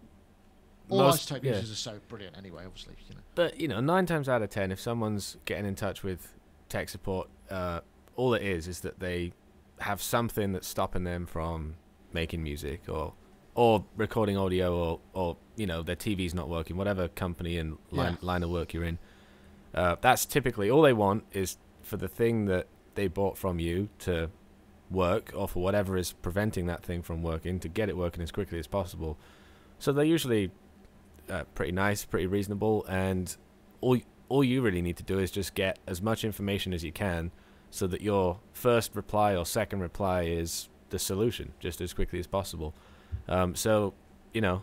all iZotope users are so brilliant, anyway. Obviously, you know. But you know, 9 times out of 10, if someone's getting in touch with tech support, all it is that they have something that's stopping them from making music or recording audio, or you know, their TV's not working, whatever company and line of work you're in. That's typically all they want, is for the thing that they bought from you to work, or for whatever is preventing that thing from working, to get it working as quickly as possible. So they're usually pretty nice, pretty reasonable, and all you really need to do is just get as much information as you can so that your first reply or second reply is the solution just as quickly as possible. So, you know,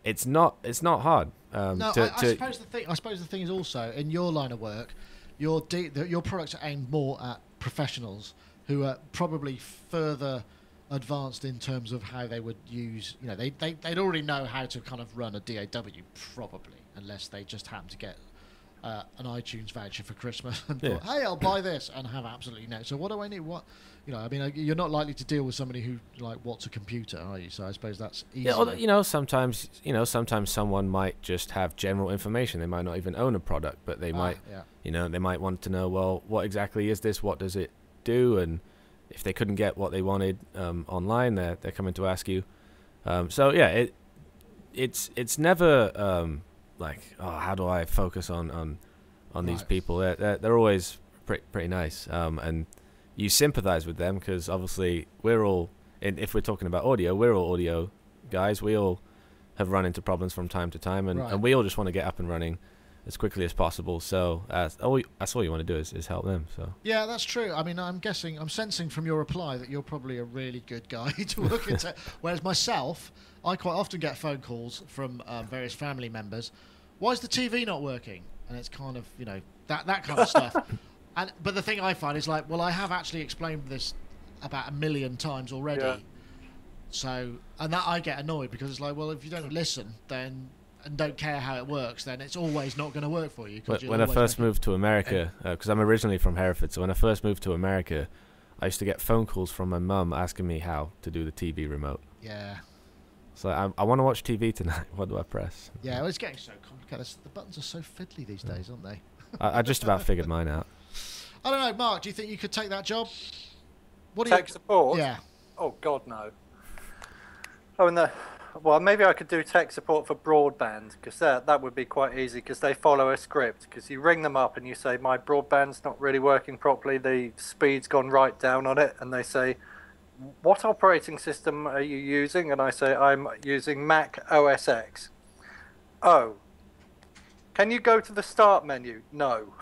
it's not hard. No, I suppose the thing is also, in your line of work, your products are aimed more at professionals who are probably further advanced in terms of how they would use, you know, they'd already know how to kind of run a DAW probably, unless they just happen to get an iTunes voucher for Christmas and thought, hey, I'll buy this, and have absolutely no. So what do I need? What, you know, I mean, you're not likely to deal with somebody who, like, what's a computer, are you? So I suppose that's easy. Yeah, you know, sometimes someone might just have general information. They might not even own a product, but they might, you know, they might want to know, well, what exactly is this? What does it do? And if they couldn't get what they wanted online, they're coming to ask you. So yeah, it's never like, oh, how do I focus on these people? They're always pretty nice, and you sympathize with them because obviously we're all, if we're talking about audio, we're all audio guys. We all have run into problems from time to time, and we all just want to get up and running as quickly as possible. So that's all you want to do is help them. So yeah, that's true. I mean, I'm sensing from your reply that you're probably a really good guy to look into. Whereas myself, I quite often get phone calls from various family members. Why is the TV not working? And it's kind of, you know, that kind of stuff. But the thing I find is like, well, I have actually explained this about 1 million times already. Yeah. So, and that I get annoyed because it's like, well, if you don't listen, then and don't care how it works, then it's always not going to work for you. When I first moved to America, because I'm originally from Hereford, so when I first moved to America, I used to get phone calls from my mum asking me how to do the TV remote. Yeah. So I want to watch TV tonight. What do I press? Yeah, well, it's getting so complicated. The buttons are so fiddly these days, aren't they? I just about figured mine out. I don't know, Mark. Do you think you could take that job? Tech support? Yeah. Oh God, no. Oh no. Well, maybe I could do tech support for broadband because that would be quite easy because they follow a script. Because you ring them up and you say my broadband's not really working properly. The speed's gone right down on it, and they say, "What operating system are you using?" And I say, "I'm using Mac OS X." Oh. Can you go to the start menu? No.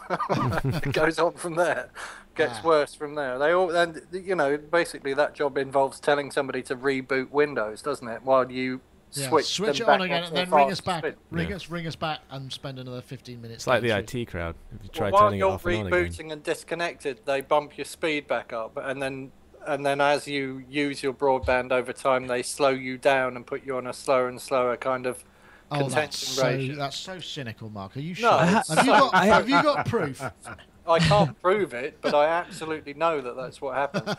It goes on from there. Gets worse from there. And you know, basically that job involves telling somebody to reboot Windows, doesn't it? While you switch it on again and then ring us back. Ring us back and spend another 15 minutes. It's like the IT crowd. If you try turning it off and on again. While you're rebooting and disconnected, they bump your speed back up, and then as you use your broadband over time, they slow you down and put you on a slower and slower kind of contention. That's so cynical, Mark. Are you sure? No, have you got proof? I can't prove it, but I absolutely know that that's what happens.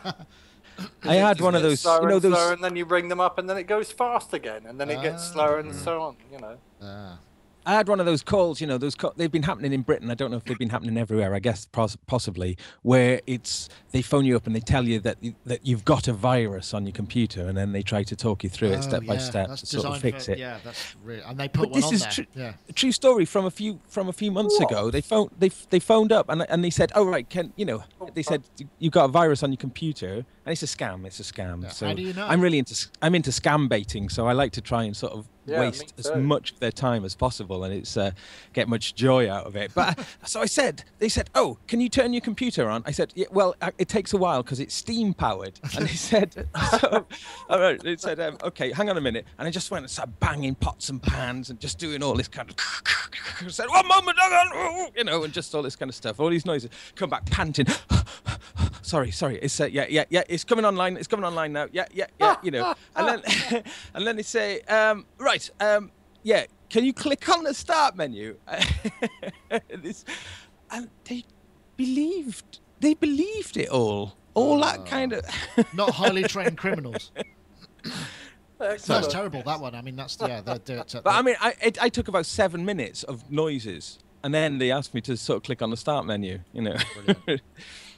I had one of those, slower and then you ring them up, and then it goes fast again, and then it gets slower and so on. You know. I had one of those calls, you know, they've been happening in Britain. I don't know if they've been happening everywhere. I guess possibly, where they phone you up and they tell you that you've got a virus on your computer, and then they try to talk you through it step by step to sort of fix it. Yeah, that's real. And they put one on there. A true story from a few months ago. They phoned up and they said, "Oh right, they said you've got a virus on your computer," and it's a scam. It's a scam. Yeah. So how do you know? I'm into scam baiting. So I like to try and sort of waste as much of their time as possible, and it's get much joy out of it. But so they said, "Oh, can you turn your computer on?" I said, "Yeah, well, it takes a while because it's steam powered." And they said, "All right." They said, "Okay, hang on a minute." And I just went and started banging pots and pans and just doing all this kind of. I said, "1 moment, you know," and just all this kind of stuff, all these noises. Come back panting. Sorry. It's yeah. It's coming online. It's coming online now. Yeah. You know, and then they say, right. Yeah, can you click on the start menu? And they believed it all that kind of. Not highly trained criminals. That's terrible. That one. I mean, they do it. But I mean, I took about 7 minutes of noises, and then they asked me to sort of click on the start menu. You know.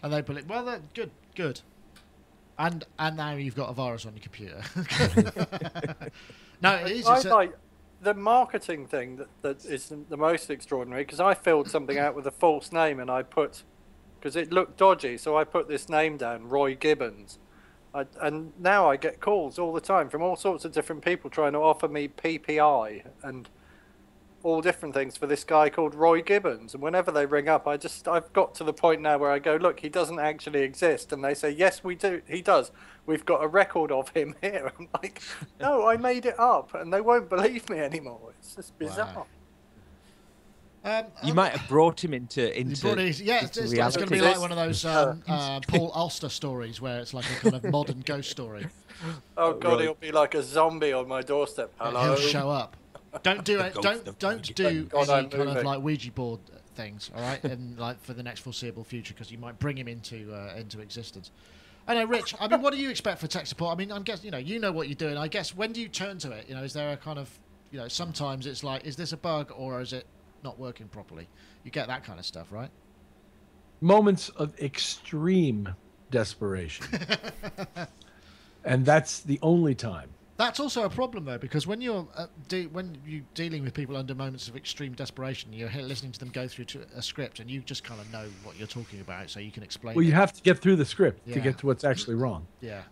And they believe. Well, that's good. And now you've got a virus on your computer. No, it is. Like the marketing thing that is the most extraordinary, because I filled something out with a false name and I put, because it looked dodgy, so I put this name down, Roy Gibbons. And now I get calls all the time from all sorts of different people trying to offer me PPI and all different things for this guy called Roy Gibbons. And whenever they ring up, I've got to the point now where I go, look, he doesn't actually exist. And they say, yes, we do. He does. We've got a record of him here. I'm like, no, I made it up. And they won't believe me anymore. It's just bizarre. Wow. You might have brought him into it's going to be like one of those Paul Auster stories where it's like a kind of modern ghost story. Oh God, He'll be like a zombie on my doorstep. Hello. He'll show up. Don't do it. Don't do any kind of like Ouija board things. All right, and like for the next foreseeable future, because you might bring him into existence. I know, Rich. I mean, what do you expect for tech support? I mean, I'm guessing you know what you're doing. I guess when do you turn to it? Is there a kind of sometimes it's like, is this a bug or is it not working properly? You get that kind of stuff, right? Moments of extreme desperation, and that's the only time That's also a problem, though, because when you're dealing with people under moments of extreme desperation, you're listening to them go through to a script, and you just kind of know what you're talking about, so you can explain. Well, you have to get through the script to Yeah. get to what's actually wrong. Yeah.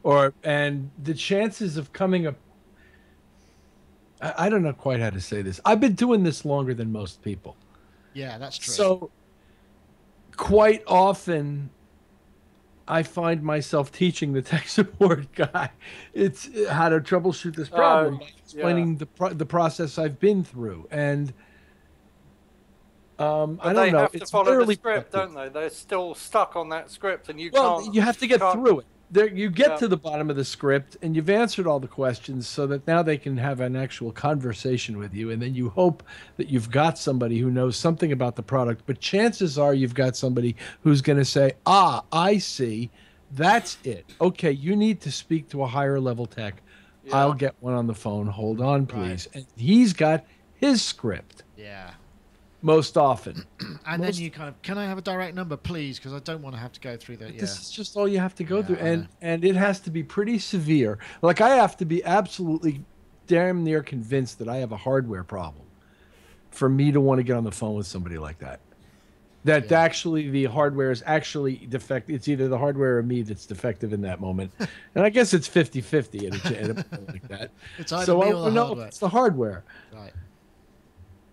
And the chances of coming up, I don't know quite how to say this. I've been doing this longer than most people. Yeah, that's true. So quite often I find myself teaching the tech support guy it's how to troubleshoot this problem by explaining the process I've been through. And I don't know. They have to follow the script, productive. don't they? They're still stuck on that script, and you You have to get through it. You get to the bottom of the script, and you've answered all the questions so that now they can have an actual conversation with you. And then you hope that you've got somebody who knows something about the product. But chances are you've got somebody who's going to say, I see. That's it. Okay, you need to speak to a higher level tech. Yeah. I'll get one on the phone. Hold on, please. Right. And he's got his script. Yeah. Most often. And then you kind of, can I have a direct number, please? Because I don't want to have to go through that. This is just all you have to go through. And it has to be pretty severe. Like, I have to be absolutely damn near convinced that I have a hardware problem for me to want to get on the phone with somebody like that. That actually the hardware is actually defective. It's either the hardware or me that's defective in that moment. And I guess it's 50-50 at a point like that. It's either me or the hardware. It's the hardware. Right.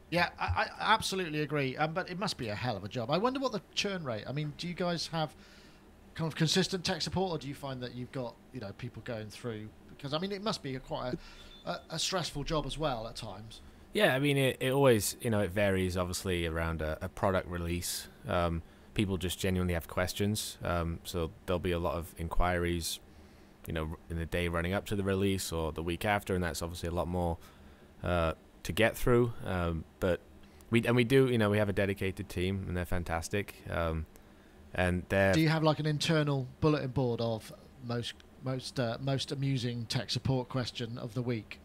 Yeah, I absolutely agree. But it must be a hell of a job. I wonder what the churn rate. I mean, do you guys have kind of consistent tech support, or do you find that you've got people going through? Because I mean, it must be quite a stressful job as well at times. Yeah, I mean, it always it varies obviously around a product release. People just genuinely have questions, so there'll be a lot of inquiries, in the day running up to the release or the week after, and that's obviously a lot more to get through, but we have a dedicated team, and they're fantastic, and they're... Do you have like an internal bulletin board of most amusing tech support question of the week?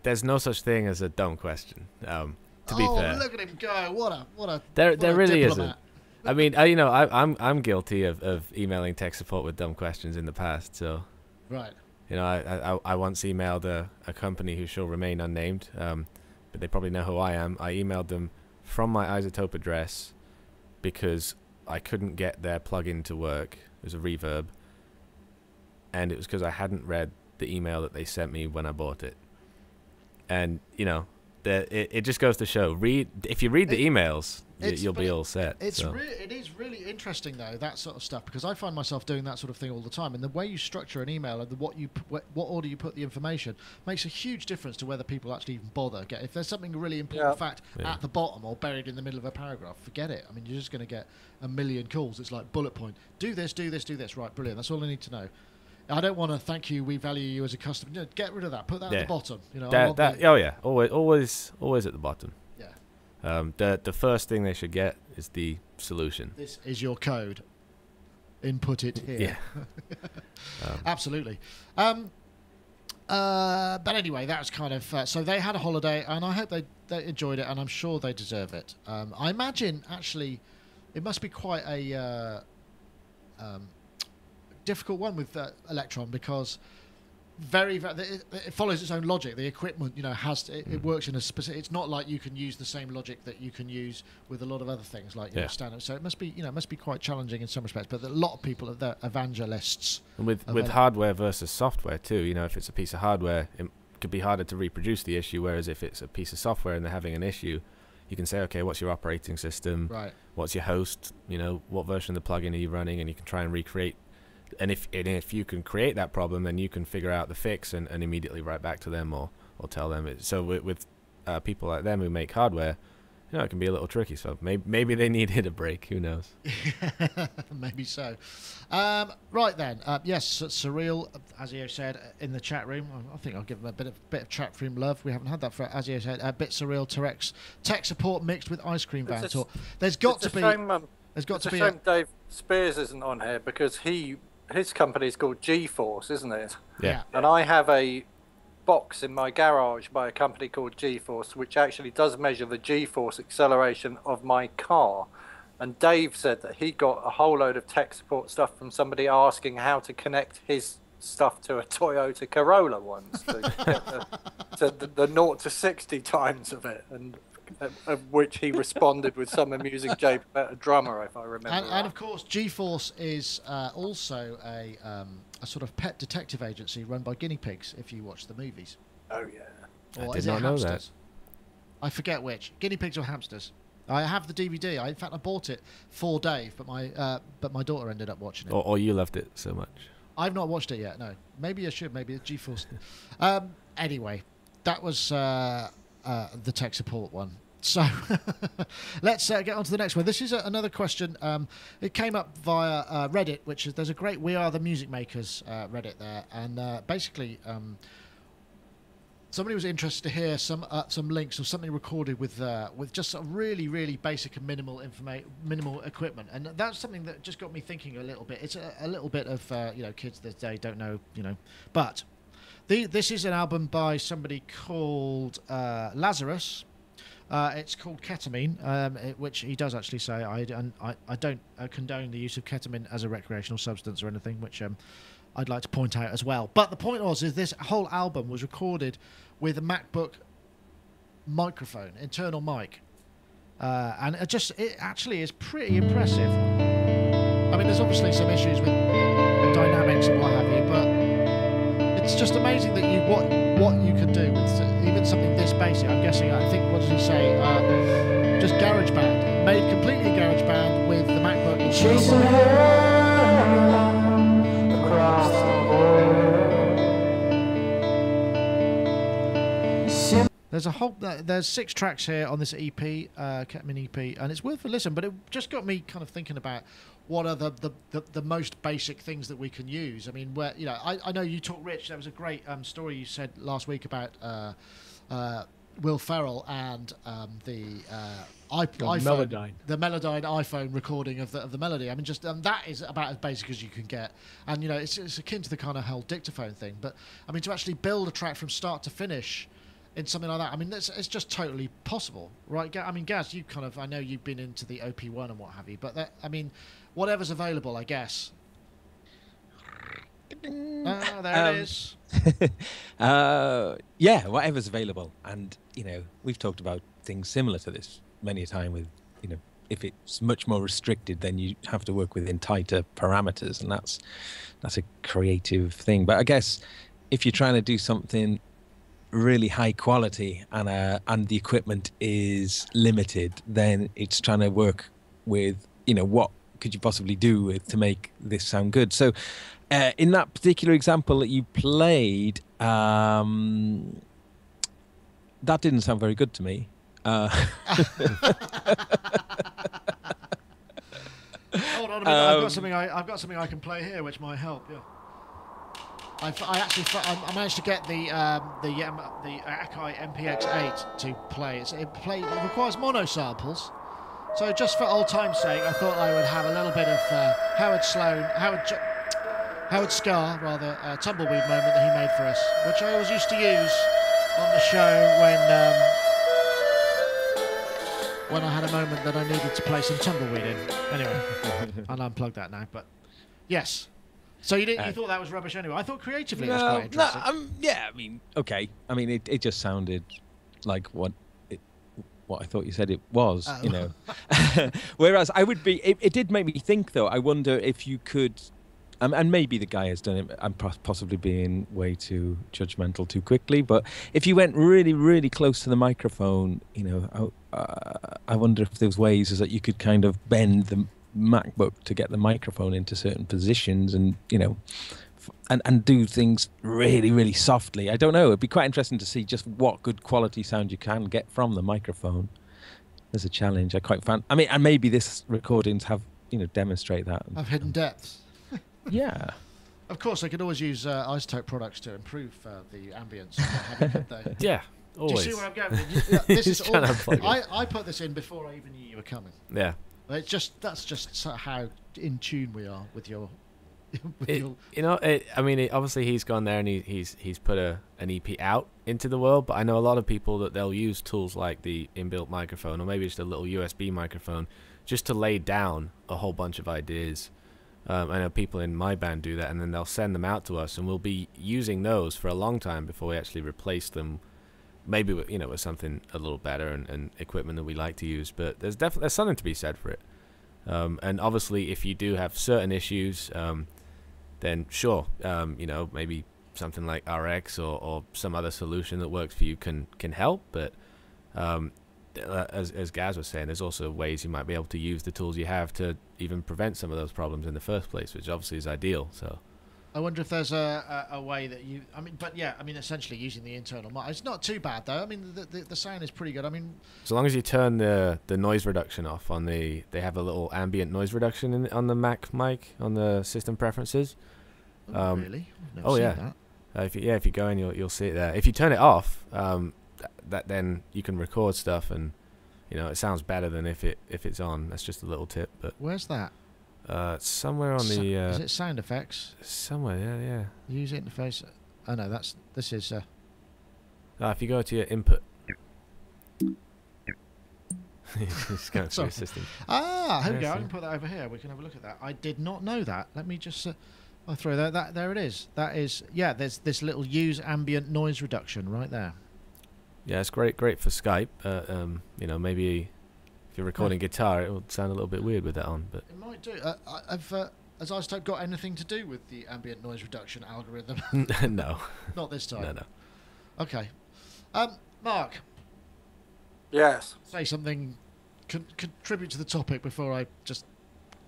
There's no such thing as a dumb question, to be fair. Look at him go. What a there really diplomat. Isn't. I mean, I'm guilty of emailing tech support with dumb questions in the past, so right. I once emailed a company who shall remain unnamed, but they probably know who I am. I emailed them from my iZotope address because I couldn't get their plugin to work. It was a reverb, and it was because I hadn't read the email that they sent me when I bought it. And it just goes to show, if you read the emails, you'll be all set. It is really interesting though, that sort of stuff, because I find myself doing that sort of thing all the time. And the way you structure an email and what order you put the information makes a huge difference to whether people actually even bother. If there's something really important fact at the bottom or buried in the middle of a paragraph, forget it. I mean, you're just going to get a million calls. It's like bullet point: do this, do this, do this. Right, brilliant. That's all I need to know. I don't want to thank you. We value you as a customer. Get rid of that. Put that at the bottom. Always at the bottom. Yeah. The first thing they should get is the solution. This is your code. Input it here. Yeah. Absolutely. But anyway, that was kind of so they had a holiday, and I hope they enjoyed it, and I'm sure they deserve it. I imagine actually, it must be quite a difficult one with Elektron, because it follows its own logic. The equipment, it works in a specific. It's not like you can use the same logic that you can use with a lot of other things like standard. So it must be quite challenging in some respects. But a lot of people are the evangelists. And with hardware versus software too. If it's a piece of hardware, it could be harder to reproduce the issue. Whereas if it's a piece of software and they're having an issue, you can say, okay, what's your operating system? Right. What's your host? What version of the plugin are you running? And you can try and recreate. And if you can create that problem, then you can figure out the fix and immediately write back to them or tell them. So with people like them who make hardware, it can be a little tricky. So maybe they needed a break. Who knows? Maybe so. Right then. Yes, Surreal, as you said in the chat room. I think I'll give them a bit of chat room love. We haven't had that for, as you said, a bit Surreal Terex tech support mixed with ice cream van talk. There's got to be. There's got to be. It's a shame Dave Spears isn't on here, because his company's called G-Force, isn't it? Yeah. And I have a box in my garage by a company called G-Force, which actually does measure the G-force acceleration of my car. And Dave said that he got a whole load of tech support stuff from somebody asking how to connect his stuff to a Toyota Corolla once to get the 0 to 60 times of it, and of which he responded with some amusing joke about a drummer, if I remember. And of course, G-Force is also a sort of pet detective agency run by guinea pigs. If you watch the movies. Oh yeah. Or I is did it not know hamsters? that. I forget which. Guinea pigs or hamsters. I have the DVD. In fact, I bought it for Dave, but my daughter ended up watching it. Or you loved it so much. I've not watched it yet. No, maybe I should. Maybe it's G-Force. Anyway, that was the tech support one. So let's get on to the next one. This is another question. It came up via Reddit, which is there's a great We Are the Music Makers Reddit there, and basically somebody was interested to hear some links or something recorded with just sort of really, really basic and minimal equipment, and that's something that just got me thinking a little bit. It's a little bit of kids this day don't know, but this is an album by somebody called Lazarus. It's called ketamine, which he does actually say. I don't condone the use of ketamine as a recreational substance or anything, which I'd like to point out as well. But the point is this whole album was recorded with a MacBook microphone, internal mic, and it actually is pretty impressive. I mean, there's obviously some issues with dynamics and what have you, but it's just amazing that what you can do with even something this basic. I'm guessing, I think, what does he say? Just GarageBand. Made completely in GarageBand with the MacBook. Chasing her across the border. There's 6 tracks here on this EP, Ketamine EP, and it's worth a listen, but it just got me kind of thinking about what are the most basic things that we can use. I mean, where I know you talked, Rich. There was a great story you said last week about Will Ferrell and the iPhone, the Melodyne iPhone recording of the melody. I mean, just that is about as basic as you can get, and it's akin to the kind of whole dictaphone thing. But I mean, to actually build a track from start to finish in something like that, I mean, it's just totally possible, right? I mean, Gaz, you I know you've been into the OP1 and what have you, but I mean, whatever's available, I guess. There it is. Yeah, whatever's available. And, we've talked about things similar to this many a time with, if it's much more restricted, then you have to work within tighter parameters, and that's a creative thing. But I guess if you're trying to do something really high quality and the equipment is limited, then it's trying to work with, what could you possibly do to make this sound good. So in that particular example that you played, that didn't sound very good to me. Hold on a minute, I've got something I can play here which might help. Yeah. I managed to get the Akai MPX8 to play. It requires mono samples, so just for old time's sake, I thought I would have a little bit of Howard Scarr, tumbleweed moment that he made for us, which I always used to use on the show when I had a moment that I needed to play some tumbleweed in. Anyway, I'll unplug that now. But yes. So you thought that was rubbish anyway? I thought creatively it was quite interesting. Yeah, I mean, okay. I mean, it just sounded like what I thought you said it was, Whereas it did make me think, though. I wonder if you could, and maybe the guy has done it. I'm possibly being way too judgmental too quickly, but if you went really, really close to the microphone, I wonder if there's ways that you could kind of bend the MacBook to get the microphone into certain positions and and do things really, really softly. I don't know, it'd be quite interesting to see just what good quality sound you can get from the microphone. There's a challenge I quite found. I mean, and maybe this recordings have demonstrate that of hidden depths. Yeah, of course they could always use iZotope products to improve the ambience and what have you, could they? Yeah, always. Do you see where I'm going with? This is all, I put this in before I even knew you were coming. Yeah. That's just how in tune we are with your. Obviously he's gone there and he's put an EP out into the world, but I know a lot of people that they'll use tools like the inbuilt microphone or maybe just a little USB microphone just to lay down a whole bunch of ideas I know people in my band do that, and then they'll send them out to us, and we'll be using those for a long time before we actually replace them. Maybe with, with something a little better and equipment that we like to use. But there's something to be said for it. And obviously, if you do have certain issues, then sure, maybe something like RX or some other solution that works for you can help. But as Gaz was saying, there's also ways you might be able to use the tools you have to even prevent some of those problems in the first place, which obviously is ideal. So I wonder if there's a way that you... essentially using the internal mic. It's not too bad, though. I mean, the sound is pretty good. I mean... As long as you turn the noise reduction off on the... They have a little ambient noise reduction on the Mac mic, on the system preferences. Oh, really? I've never seen that. If you go in, you'll see it there. If you turn it off, then you can record stuff, and it sounds better than if it's on. That's just a little tip. But where's that? It's somewhere on the. Is it sound effects? Somewhere, yeah. Use interface. Oh no, this is. If you go to your input. It's going through the system. Here we go. I can put that over here. We can have a look at that. I did not know that. Let me just. I'll throw that. There it is. That is. Yeah. There's this little use ambient noise reduction right there. Yeah, it's great for Skype. Maybe if you're recording guitar, it will sound a little bit weird with that on. But it might do. Has iZotope got anything to do with the ambient noise reduction algorithm? No. Not this time. No. Okay. Mark. Yes. Say something. Contribute to the topic before I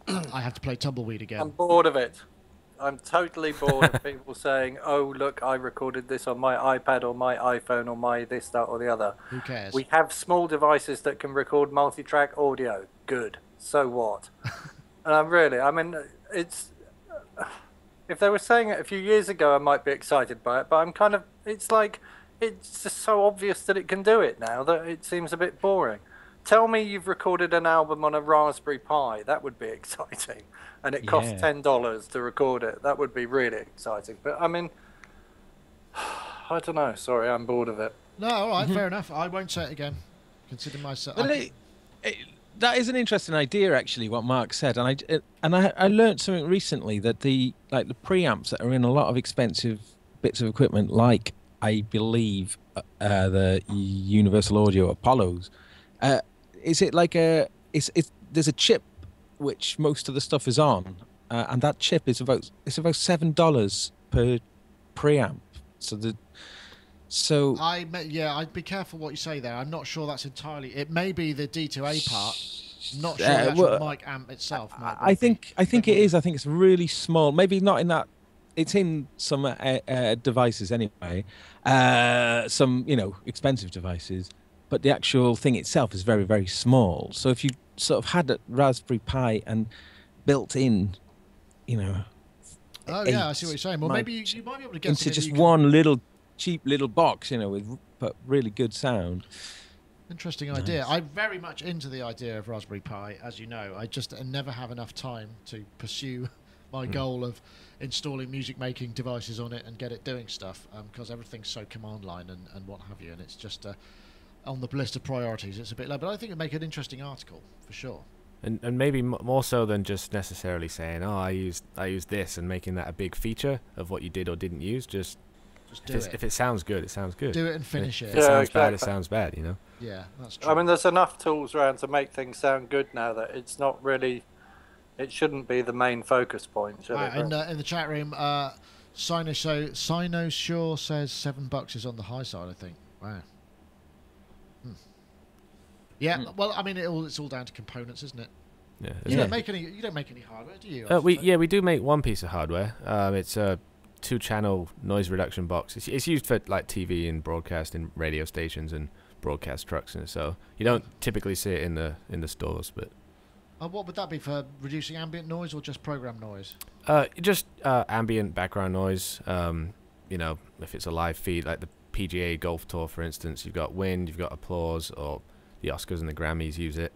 have to play Tumbleweed again. I'm bored of it. I'm totally bored of people saying, "Oh, look, I recorded this on my iPad or my iPhone or my this, that, or the other." Who cares? We have small devices that can record multi-track audio. Good. So what? And it's... If they were saying it a few years ago, I might be excited by it, but I'm kind of... It's like... It's just so obvious that it can do it now that it seems a bit boring. Tell me you've recorded an album on a Raspberry Pi. That would be exciting. And it costs $10 to record it. That would be really exciting. But, I don't know. Sorry, I'm bored of it. No, all right, fair enough. I won't say it again. Consider myself... Well, that is an interesting idea, actually, what Mark said. And I learned something recently, that the preamps that are in a lot of expensive bits of equipment, like, I believe, the Universal Audio Apollos, is it like there's a chip which most of the stuff is on, and that chip is about $7 per preamp. I'd be careful what you say there. I'm not sure that's entirely. It may be the D2A part. Not sure the actual mic amp itself. I think it is. I think it's really small. Maybe not in that. It's in some devices anyway. Some expensive devices. But the actual thing itself is very, very small. So if you sort of had a Raspberry Pi and built in, Oh yeah, I see what you're saying. Well, maybe you might be able to get into just one little cheap little box, with really good sound. Interesting idea. I'm very much into the idea of Raspberry Pi, as you know. I just never have enough time to pursue my goal of installing music-making devices on it and get it doing stuff, because everything's so command line and what have you, and it's just... on the list of priorities, it's a bit low, but I think it'd make an interesting article for sure. And maybe more so than just necessarily saying, "Oh, I used this," and making that a big feature of what you did or didn't use. Just do it. If it sounds good, it sounds good. Do it and finish it. If it sounds bad, it sounds bad. Yeah, that's true. There's enough tools around to make things sound good now that it's not really. It shouldn't be the main focus point. In the chat room, Sinosure says $7 is on the high side. I think. Wow. Yeah, well, it's all down to components, isn't it? Yeah. You don't make any hardware, do you? We do make one piece of hardware. It's a 2-channel noise reduction box. It's used for like TV and broadcast in radio stations and broadcast trucks, and so you don't typically see it in the stores. But what would that be for reducing ambient noise or just program noise? Just ambient background noise. If it's a live feed, like the PGA Golf Tour, for instance, you've got wind, you've got applause, or the Oscars and the Grammys use it.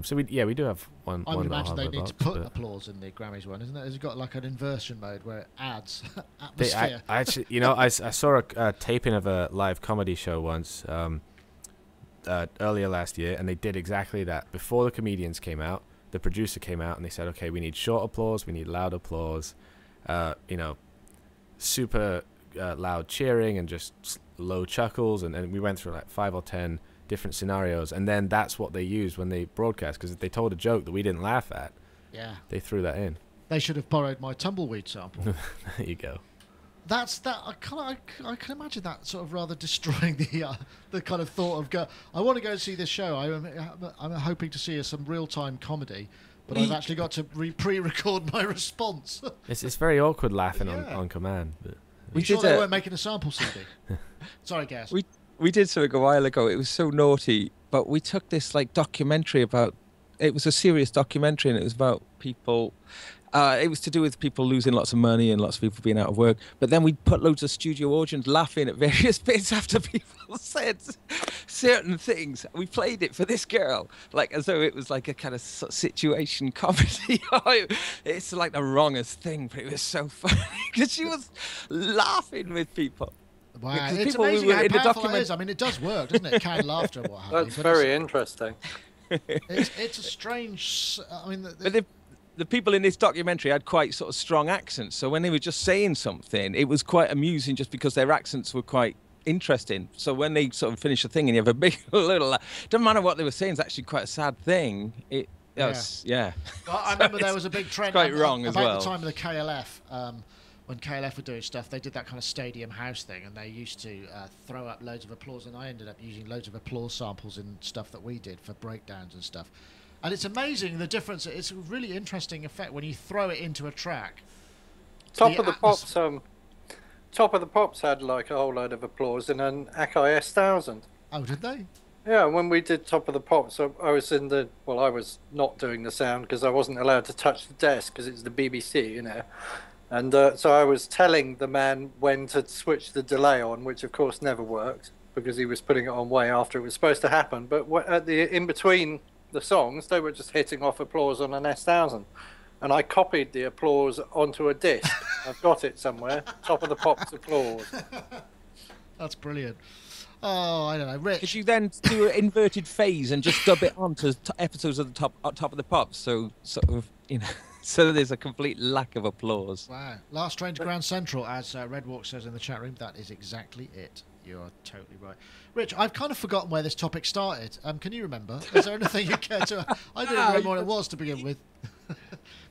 So we do have one. I would imagine they need to put applause in the Grammys one, isn't it? It's got like an inversion mode where it adds atmosphere. I actually, I saw a taping of a live comedy show once earlier last year, and they did exactly that. Before the comedians came out, the producer came out and they said, okay, we need short applause, we need loud applause, super loud cheering and just low chuckles, and we went through like 5 or 10 different scenarios, and then that's what they used when they broadcast, because if they told a joke that we didn't laugh at, they threw that in. They should have borrowed my tumbleweed sample. There you go. That's that. I can imagine that sort of rather destroying the kind of thought of I want to go and see this show. I'm hoping to see some real time comedy, but I've actually got to pre-record my response. It's very awkward laughing on command. But they weren't making a sample CD. Sorry, Gaz. We did something a while ago. It was so naughty, but we took this like documentary about. It was a serious documentary, and it was about people. It was to do with people losing lots of money and lots of people being out of work. But then we put loads of studio audience laughing at various bits after people said certain things. We played it for this girl, like as though it was like a kind of situation comedy. It's like the wrongest thing, but it was so funny because she was laughing with people. Wow, it's amazing how powerful it is. I mean, it does work, doesn't it? Canned laughter and what have you. That's very interesting. It's a strange. I mean, the people in this documentary had quite sort of strong accents, so when they were just saying something, it was quite amusing just because their accents were quite interesting. So when they sort of finish a thing and you have a big little, doesn't matter what they were saying, it's actually quite a sad thing. Well, I remember there was a big trend quite wrong about as well. The time of the KLF. When KLF were doing stuff, they did that kind of stadium house thing, and they used to throw up loads of applause, and I ended up using loads of applause samples in stuff that we did for breakdowns and stuff. And it's amazing the difference. It's a really interesting effect when you throw it into a track. Top of the Pops had like a whole load of applause in an Akai S1000. Oh, did they? Yeah, when we did Top of the Pops, I was I was not doing the sound because I wasn't allowed to touch the desk because it's the BBC, you know. And so I was telling the man when to switch the delay on, which of course never worked because he was putting it on way after it was supposed to happen. But in between the songs, they were just hitting off applause on an S1000. And I copied the applause onto a disc. I've got it somewhere. Top of the Pops applause. That's brilliant. Oh, I don't know. Rich. Could you then do an inverted phase and just dub it onto episodes of the top of the Pops? So sort of, you know... So there's a complete lack of applause. Wow. Last train to Grand Central, as Redwalk says in the chat room. That is exactly it. You're totally right. Rich, I've kind of forgotten where this topic started. Can you remember? Is there anything you care to... I didn't remember what it was to begin with.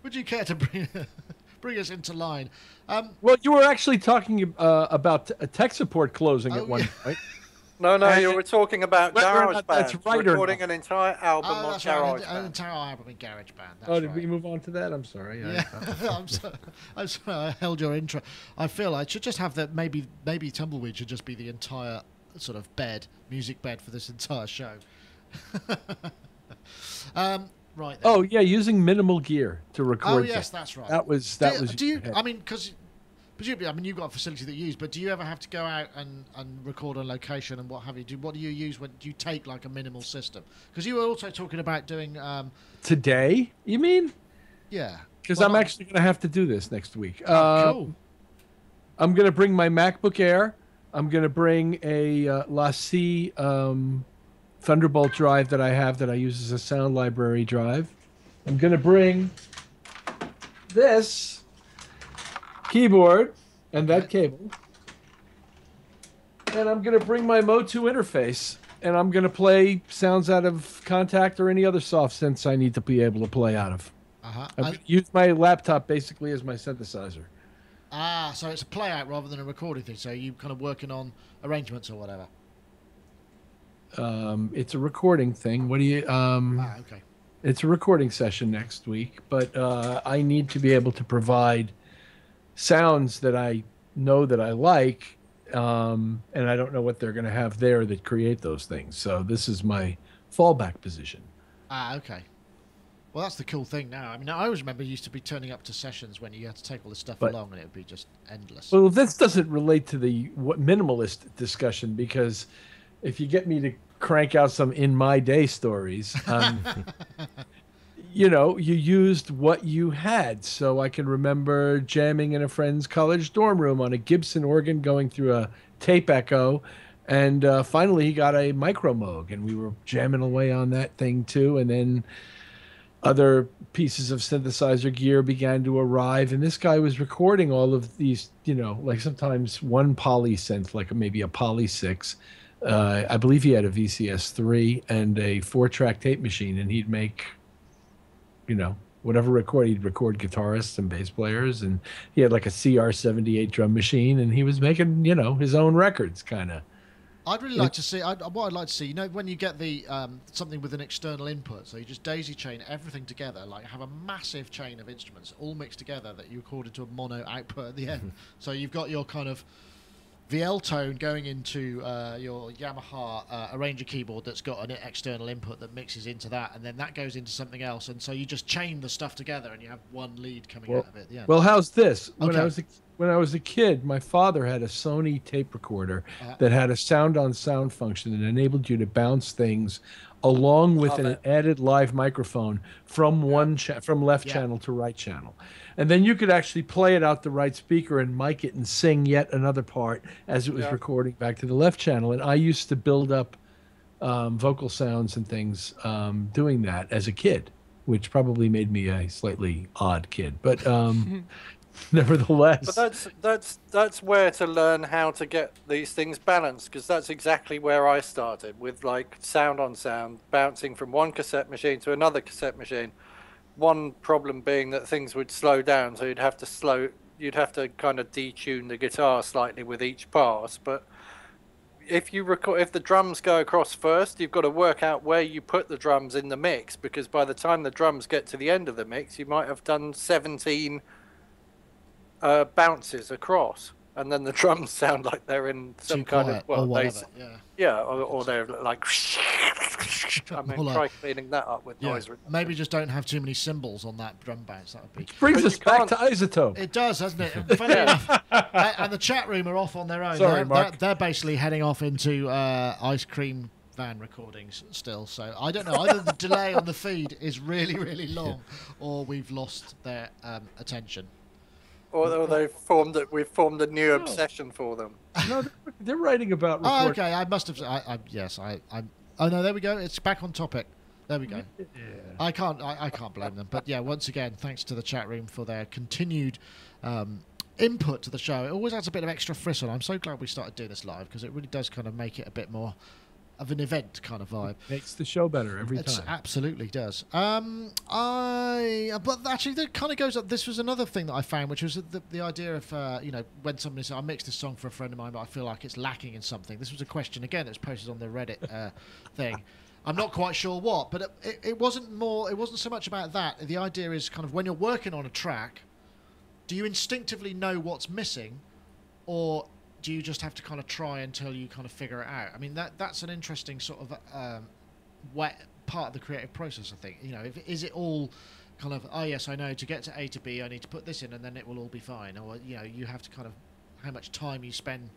Would you care to bring us into line? Well, you were actually talking about tech support closing at one point. No, you were talking about GarageBand, recording an entire album on GarageBand. Right, an entire album in GarageBand. Did we move on to that? I'm sorry. Yeah, I'm sorry I held your intro. I feel I should just have that. Maybe Tumbleweed should just be the entire sort of music bed for this entire show. Right. Then. Oh yeah, using minimal gear to record. Oh yes, that's right. That was. Do you? I mean, because. Presumably, I mean, you've got a facility that you use, but do you ever have to go out and record on location and what have you? What do you use when do you take like a minimal system? Because you were also talking about doing... Today, you mean? Yeah. Because I'm actually going to have to do this next week. Cool. I'm going to bring my MacBook Air. I'm going to bring a LaCie Thunderbolt drive that I have that I use as a sound library drive. I'm going to bring this keyboard and that cable, and I'm going to bring my Mo2 interface, and I'm going to play sounds out of Contact or any other soft synths I need to be able to play out of. I've used my laptop basically as my synthesizer. So it's a play out rather than a recording thing, so you kind of working on arrangements or whatever. It's a recording thing. What do you okay. It's a recording session next week, but I need to be able to provide sounds that I know that I like, and I don't know what they're going to have there that create those things. So this is my fallback position. Okay. Well, that's the cool thing now. I mean, I always remember you used to be turning up to sessions when you had to take all this stuff along, and it would be just endless. Well, this doesn't relate to the minimalist discussion, because if you get me to crank out some in my day stories, you know, you used what you had. So I can remember jamming in a friend's college dorm room on a Gibson organ going through a tape echo. And finally he got a Micro Moog, and we were jamming away on that thing too. And then other pieces of synthesizer gear began to arrive, and this guy was recording all of these, like sometimes one poly synth, like maybe a poly 6. I believe he had a VCS3 and a 4-track tape machine, and he'd make, whatever he'd record guitarists and bass players, and he had like a CR78 drum machine, and he was making, his own records, kind of. I'd really like to see. What I'd like to see, when you get the something with an external input, so you just daisy chain everything together, like have a massive chain of instruments all mixed together that you record into a mono output at the end. So you've got your kind of VL tone going into your Yamaha arranger keyboard that's got an external input that mixes into that, and then that goes into something else, and so you just chain the stuff together, and you have one lead coming out of it. Yeah. Well, how's this? Okay. When I was a kid, my father had a Sony tape recorder that had a sound-on-sound function that enabled you to bounce things along with an added live microphone from from left channel to right channel. And then you could actually play it out the right speaker and mic it and sing yet another part as it was recording back to the left channel. And I used to build up vocal sounds and things doing that as a kid, which probably made me a slightly odd kid. But nevertheless. But that's where to learn how to get these things balanced, because that's exactly where I started, with like sound on sound, bouncing from one cassette machine to another cassette machine. One problem being that things would slow down, so you'd have to kind of detune the guitar slightly with each pass. But if the drums go across first, you've got to work out where you put the drums in the mix, because by the time the drums get to the end of the mix, you might have done 17 bounces across, and then the drums sound like they're in some kind of or they're like try cleaning that up with noise. Maybe just don't have too many cymbals on that drum bounce. That would be. Brings us back to iZotope. It does, doesn't it? Funny enough, and the chat room are off on their own. Sorry, Mark. They're basically heading off into ice cream van recordings still, so I don't know, either the delay on the feed is really, really long, or we've lost their attention. Or we've formed a new obsession for them. No, they're writing about recording. Oh, okay, I must have. Oh no, there we go. It's back on topic. There we go. Yeah. I can't blame them. But yeah, once again, thanks to the chat room for their continued input to the show. It always adds a bit of extra frisson. I'm so glad we started doing this live, because it really does kind of make it a bit more of an event kind of vibe. Makes the show better every time. It absolutely does. But actually, that kind of goes up. This was another thing that I found, which was the idea of when somebody said, "I mixed this song for a friend of mine, but I feel like it's lacking in something." This was a question again that was posted on the Reddit thing. I'm not quite sure what, but it wasn't so much about that. The idea is kind of when you're working on a track, do you instinctively know what's missing, or do you just have to kind of try until you kind of figure it out? I mean, that's an interesting sort of wet part of the creative process, I think. Is it all kind of, oh yes, I know to get to A to B, I need to put this in, and then it will all be fine, or you have to kind of how much time you spend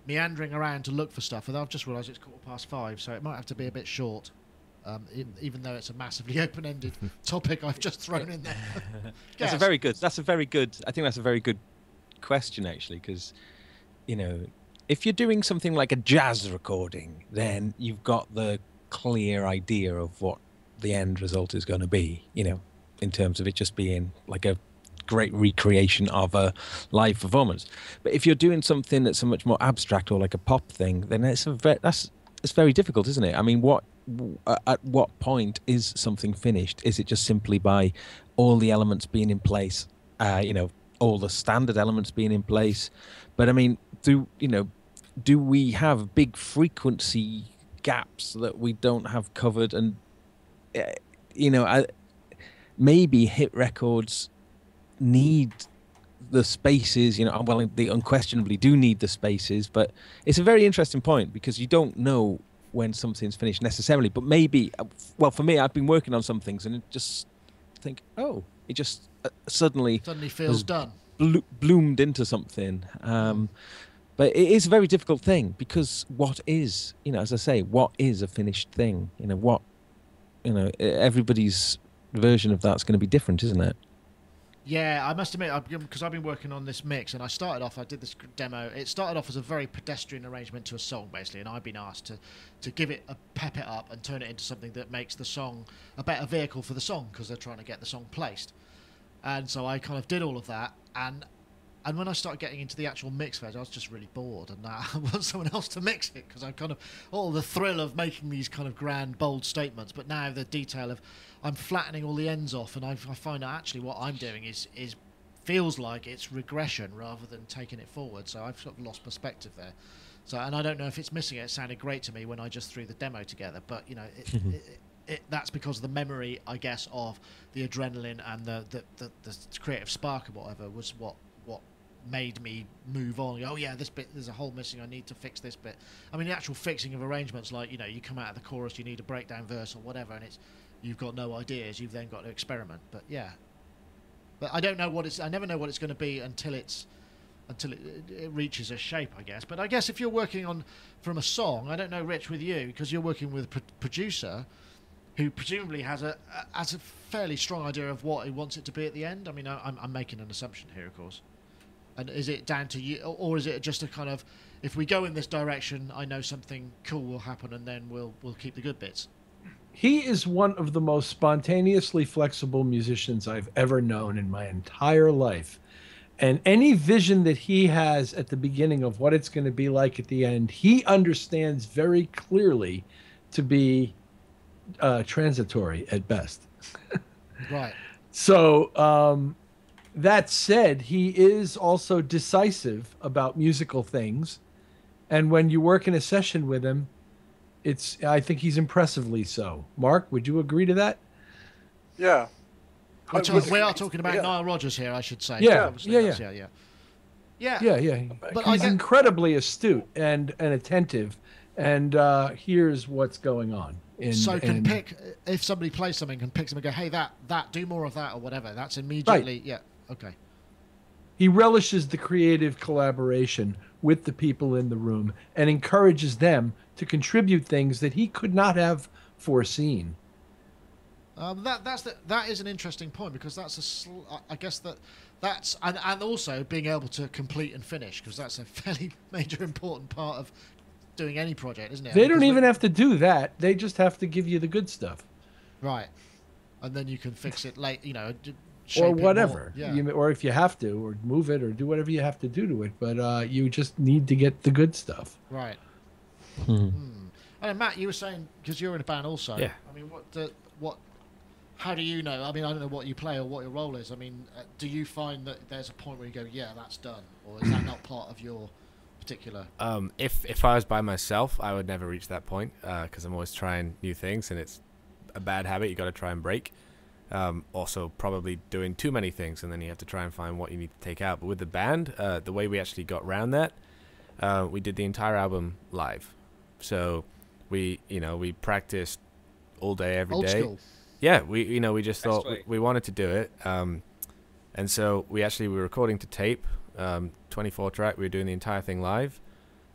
meandering around to look for stuff. And I've just realised it's 5:15, so it might have to be a bit short, even though it's a massively open-ended topic I've just thrown in there. That's a very good. I think that's a very good question, actually, because if you're doing something like a jazz recording, then you've got the clear idea of what the end result is going to be, in terms of it just being like a great recreation of a live performance. But if you're doing something that's so much more abstract, or like a pop thing, then it's very difficult, isn't it? I mean, at what point is something finished? Is it just simply by all the elements being in place, all the standard elements being in place? But I mean, do we have big frequency gaps that we don't have covered? And maybe hit records need the spaces. Well, they unquestionably do need the spaces, but it's a very interesting point, because you don't know when something's finished necessarily. But maybe, well, for me, I've been working on some things and it just think, oh, it just suddenly feels done. Bloomed into something. But it is a very difficult thing, because what is, as I say, what is a finished thing? Everybody's version of that's going to be different, isn't it? Yeah, I must admit, because I've been working on this mix, and I did this demo. It started off as a very pedestrian arrangement to a song, basically, and I've been asked to pep it up and turn it into something that makes the song a better vehicle for the song, because they're trying to get the song placed. And so I kind of did all of that, and when I started getting into the actual mix phase, I was just really bored, and I want someone else to mix it, because I kind of, the thrill of making these kind of grand, bold statements, but now the detail of, I'm flattening all the ends off, and I find that actually what I'm doing is feels like it's regression rather than taking it forward, so I've sort of lost perspective there. So, and I don't know if it's missing it. It sounded great to me when I just threw the demo together, but, you know, that's because the memory, I guess, of the adrenaline and the creative spark or whatever was what made me move on. Oh yeah, this bit, there's a hole missing, I need to fix this bit. I mean, the actual fixing of arrangements, like, you know, you come out of the chorus, you need a breakdown verse or whatever, and you've got no ideas, you've then got to experiment. But yeah, but I don't know I never know what it's going to be until it reaches a shape, I guess. But I guess if you're working from a song, I don't know, Rich, with you, because you're working with a producer who presumably has a fairly strong idea of what he wants it to be at the end. I mean, I'm making an assumption here, of course. And is it down to you, or is it just a kind of, if we go in this direction, I know something cool will happen, and then we'll keep the good bits? He is one of the most spontaneously flexible musicians I've ever known in my entire life. And any vision that he has at the beginning of what it's going to be like at the end, he understands very clearly to be transitory at best. Right. So, that said, he is also decisive about musical things. And when you work in a session with him, I think he's impressively so. Mark, would you agree to that? Yeah. We are talking about Nile Rodgers here, I should say. Yeah. But he's incredibly astute and attentive, and here's what's going on. Pick, if somebody plays something, can pick something and go, hey, that, do more of that or whatever. That's immediately, right. Yeah, okay. He relishes the creative collaboration with the people in the room and encourages them to contribute things that he could not have foreseen. That is an interesting point, because I guess that's and also being able to complete and finish, because that's a fairly major important part of doing any project, isn't it? They don't even have to do that. They just have to give you the good stuff. Right. And then you can fix it late, you know, or whatever. Yeah. Or if you have to, or move it, or do whatever you have to do to it. But you just need to get the good stuff. Right. And Matt, you were saying, because you're in a band also. Yeah. I mean, how do you know? I mean, I don't know what you play or what your role is. I mean, do you find that there's a point where you go, yeah, that's done? Or is that not part of your particular? If I was by myself, I would never reach that point, because I'm always trying new things, and it's a bad habit you got to try and break. Also probably doing too many things, and then you have to try and find what you need to take out. But with the band, the way we actually got around that, we did the entire album live. So we practiced all day, every day. Old school. Yeah, we just thought we wanted to do it. And so we were recording to tape, 24 track. We were doing the entire thing live.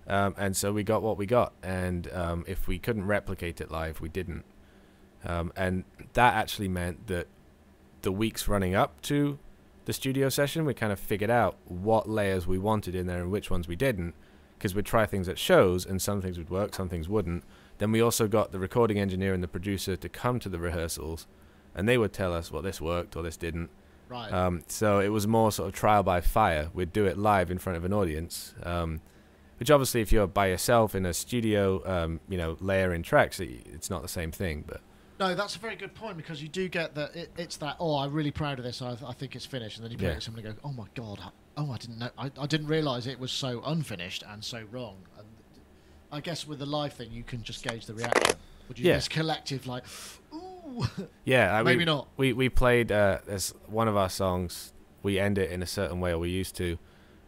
And so we got what we got. And if we couldn't replicate it live, we didn't. And that actually meant that the weeks running up to the studio session, we kind of figured out what layers we wanted in there and which ones we didn't, because we'd try things at shows and some things would work, some things wouldn't. Then we also got the recording engineer and the producer to come to the rehearsals, and they would tell us, well, this worked or this didn't. Right. So it was more sort of trial by fire. We'd do it live in front of an audience, which obviously if you're by yourself in a studio, layering tracks, it's not the same thing. But no, that's a very good point, because you do get that it's that, I'm really proud of this, I think it's finished, and then you play it to somebody and go, oh my God, I didn't know, I didn't realise it was so unfinished and so wrong. And I guess with the live thing, you can just gauge the reaction. Would you this collective, like, ooh? Yeah, maybe not. We played, as one of our songs, we end it in a certain way, or we used to,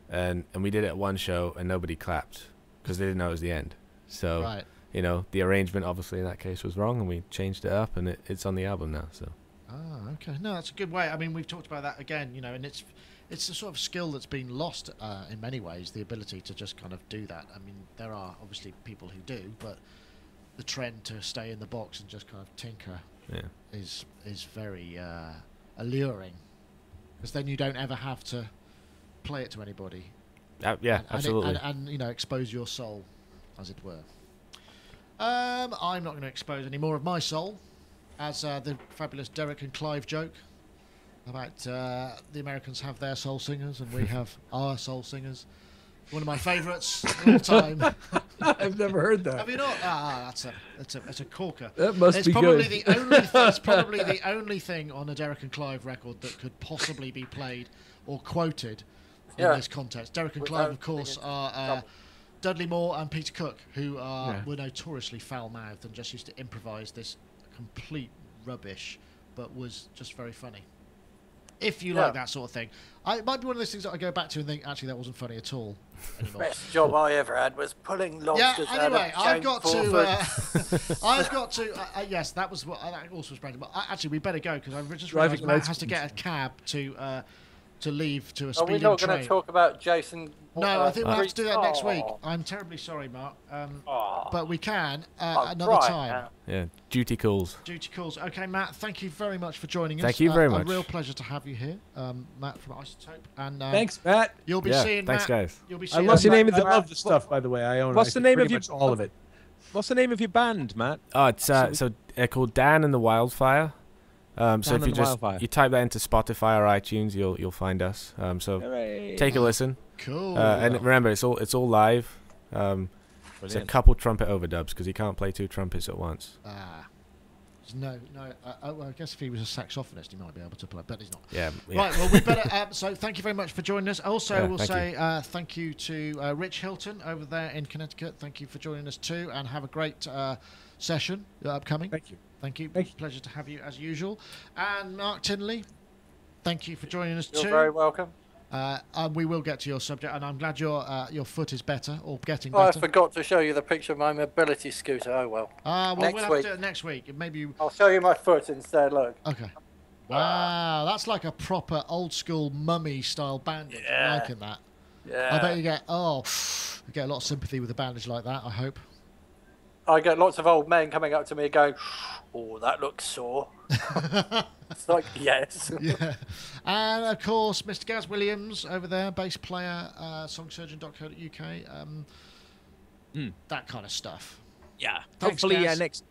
and we did it at one show, and nobody clapped, because they didn't know it was the end. So... Right. The arrangement obviously in that case was wrong, and we changed it up, and it's on the album now. So. Okay. No, that's a good way. I mean, we've talked about that again, and it's a sort of skill that's been lost in many ways. The ability to just kind of do that. I mean, there are obviously people who do, but the trend to stay in the box and just kind of tinker is very alluring. because then you don't ever have to play it to anybody. Yeah, and absolutely. And you know, expose your soul, as it were. I'm not going to expose any more of my soul, as the fabulous Derek and Clive joke about the Americans have their soul singers and we have our soul singers. One of my favourites of all time. I've never heard that. Have you not? That's a corker. That must it's be probably good. The only it's probably the only thing on a Derek and Clive record that could possibly be played or quoted in this context. Derek and Clive, of course, are Dudley Moore and Peter Cook, who were notoriously foul-mouthed and just used to improvise this complete rubbish, but was just very funny. If you like that sort of thing. It might be one of those things that I go back to and think, actually, that wasn't funny at all anymore. Best job I ever had was pulling lobsters out of I've got Jane to. I've got to. Yes, that was what. That also was branded. But actually, we better go because I've just realised Matt has to get a cab to leave to a speeding train. Are we not going to talk about Jason? No, I think we'll have to do that next week. I'm terribly sorry, Mark. But we can another time. Yeah, duty calls. Duty calls. Okay, Matt, thank you very much for joining us. Thank you very much. A real pleasure to have you here, Matt from iZotope. And thanks, Matt. You'll be seeing thanks, Matt. guys. You'll be seeing What's your name of I love the stuff, by the way. I own. What's the name of your all of it? What's the name of your band, Matt? Oh, it's they're called Dan and the Wildfire. So if you just you type that into Spotify or iTunes, you'll find us. So Hooray. take a listen. Cool. And remember, it's all live. It's a couple trumpet overdubs because you can't play two trumpets at once. No. Well, I guess if he was a saxophonist, he might be able to play, but he's not. Yeah. Right. Well, we better. So, thank you very much for joining us. Also, we'll thank say thank you to Rich Hilton over there in Connecticut. Thank you for joining us too, and have a great session upcoming. Thank you. Thank you. Thank you. Pleasure to have you as usual. And Mark Tinley, thank you for joining us You're too. very welcome. And we will get to your subject, and I'm glad your foot is better or getting I better. forgot to show you the picture of my mobility scooter. Oh well. Well, Next we'll have week. to do it next week. Maybe. I'll show you my foot instead. Look. Okay. Wow, that's like a proper old school mummy style bandage. I'm liking that. Yeah. I bet you get you get a lot of sympathy with a bandage like that. I hope. I get lots of old men coming up to me going, "Oh, that looks sore." It's like, yes. Yeah. And of course, Mr. Gaz Williams over there, bass player, songsurgeon.co.uk, that kind of stuff. Yeah. Thanks, Hopefully, Gaz.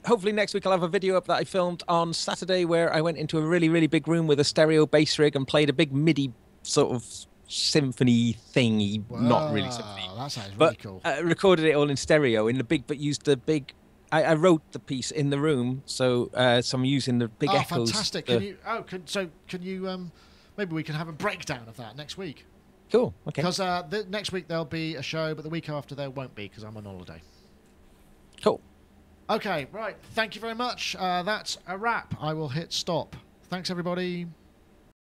hopefully next week I'll have a video up that I filmed on Saturday where I went into a really, really big room with a stereo bass rig and played a big MIDI sort of symphony thingy. Not really symphony. That sounds really But cool. recorded it all in stereo in the big, but used the big. I wrote the piece in the room, so I'm using the big echoes. Fantastic! Can you? Maybe we can have a breakdown of that next week. Cool. Okay. Because next week there'll be a show, but the week after there won't be because I'm on holiday. Cool. Okay, right. Thank you very much. That's a wrap. I will hit stop. Thanks, everybody.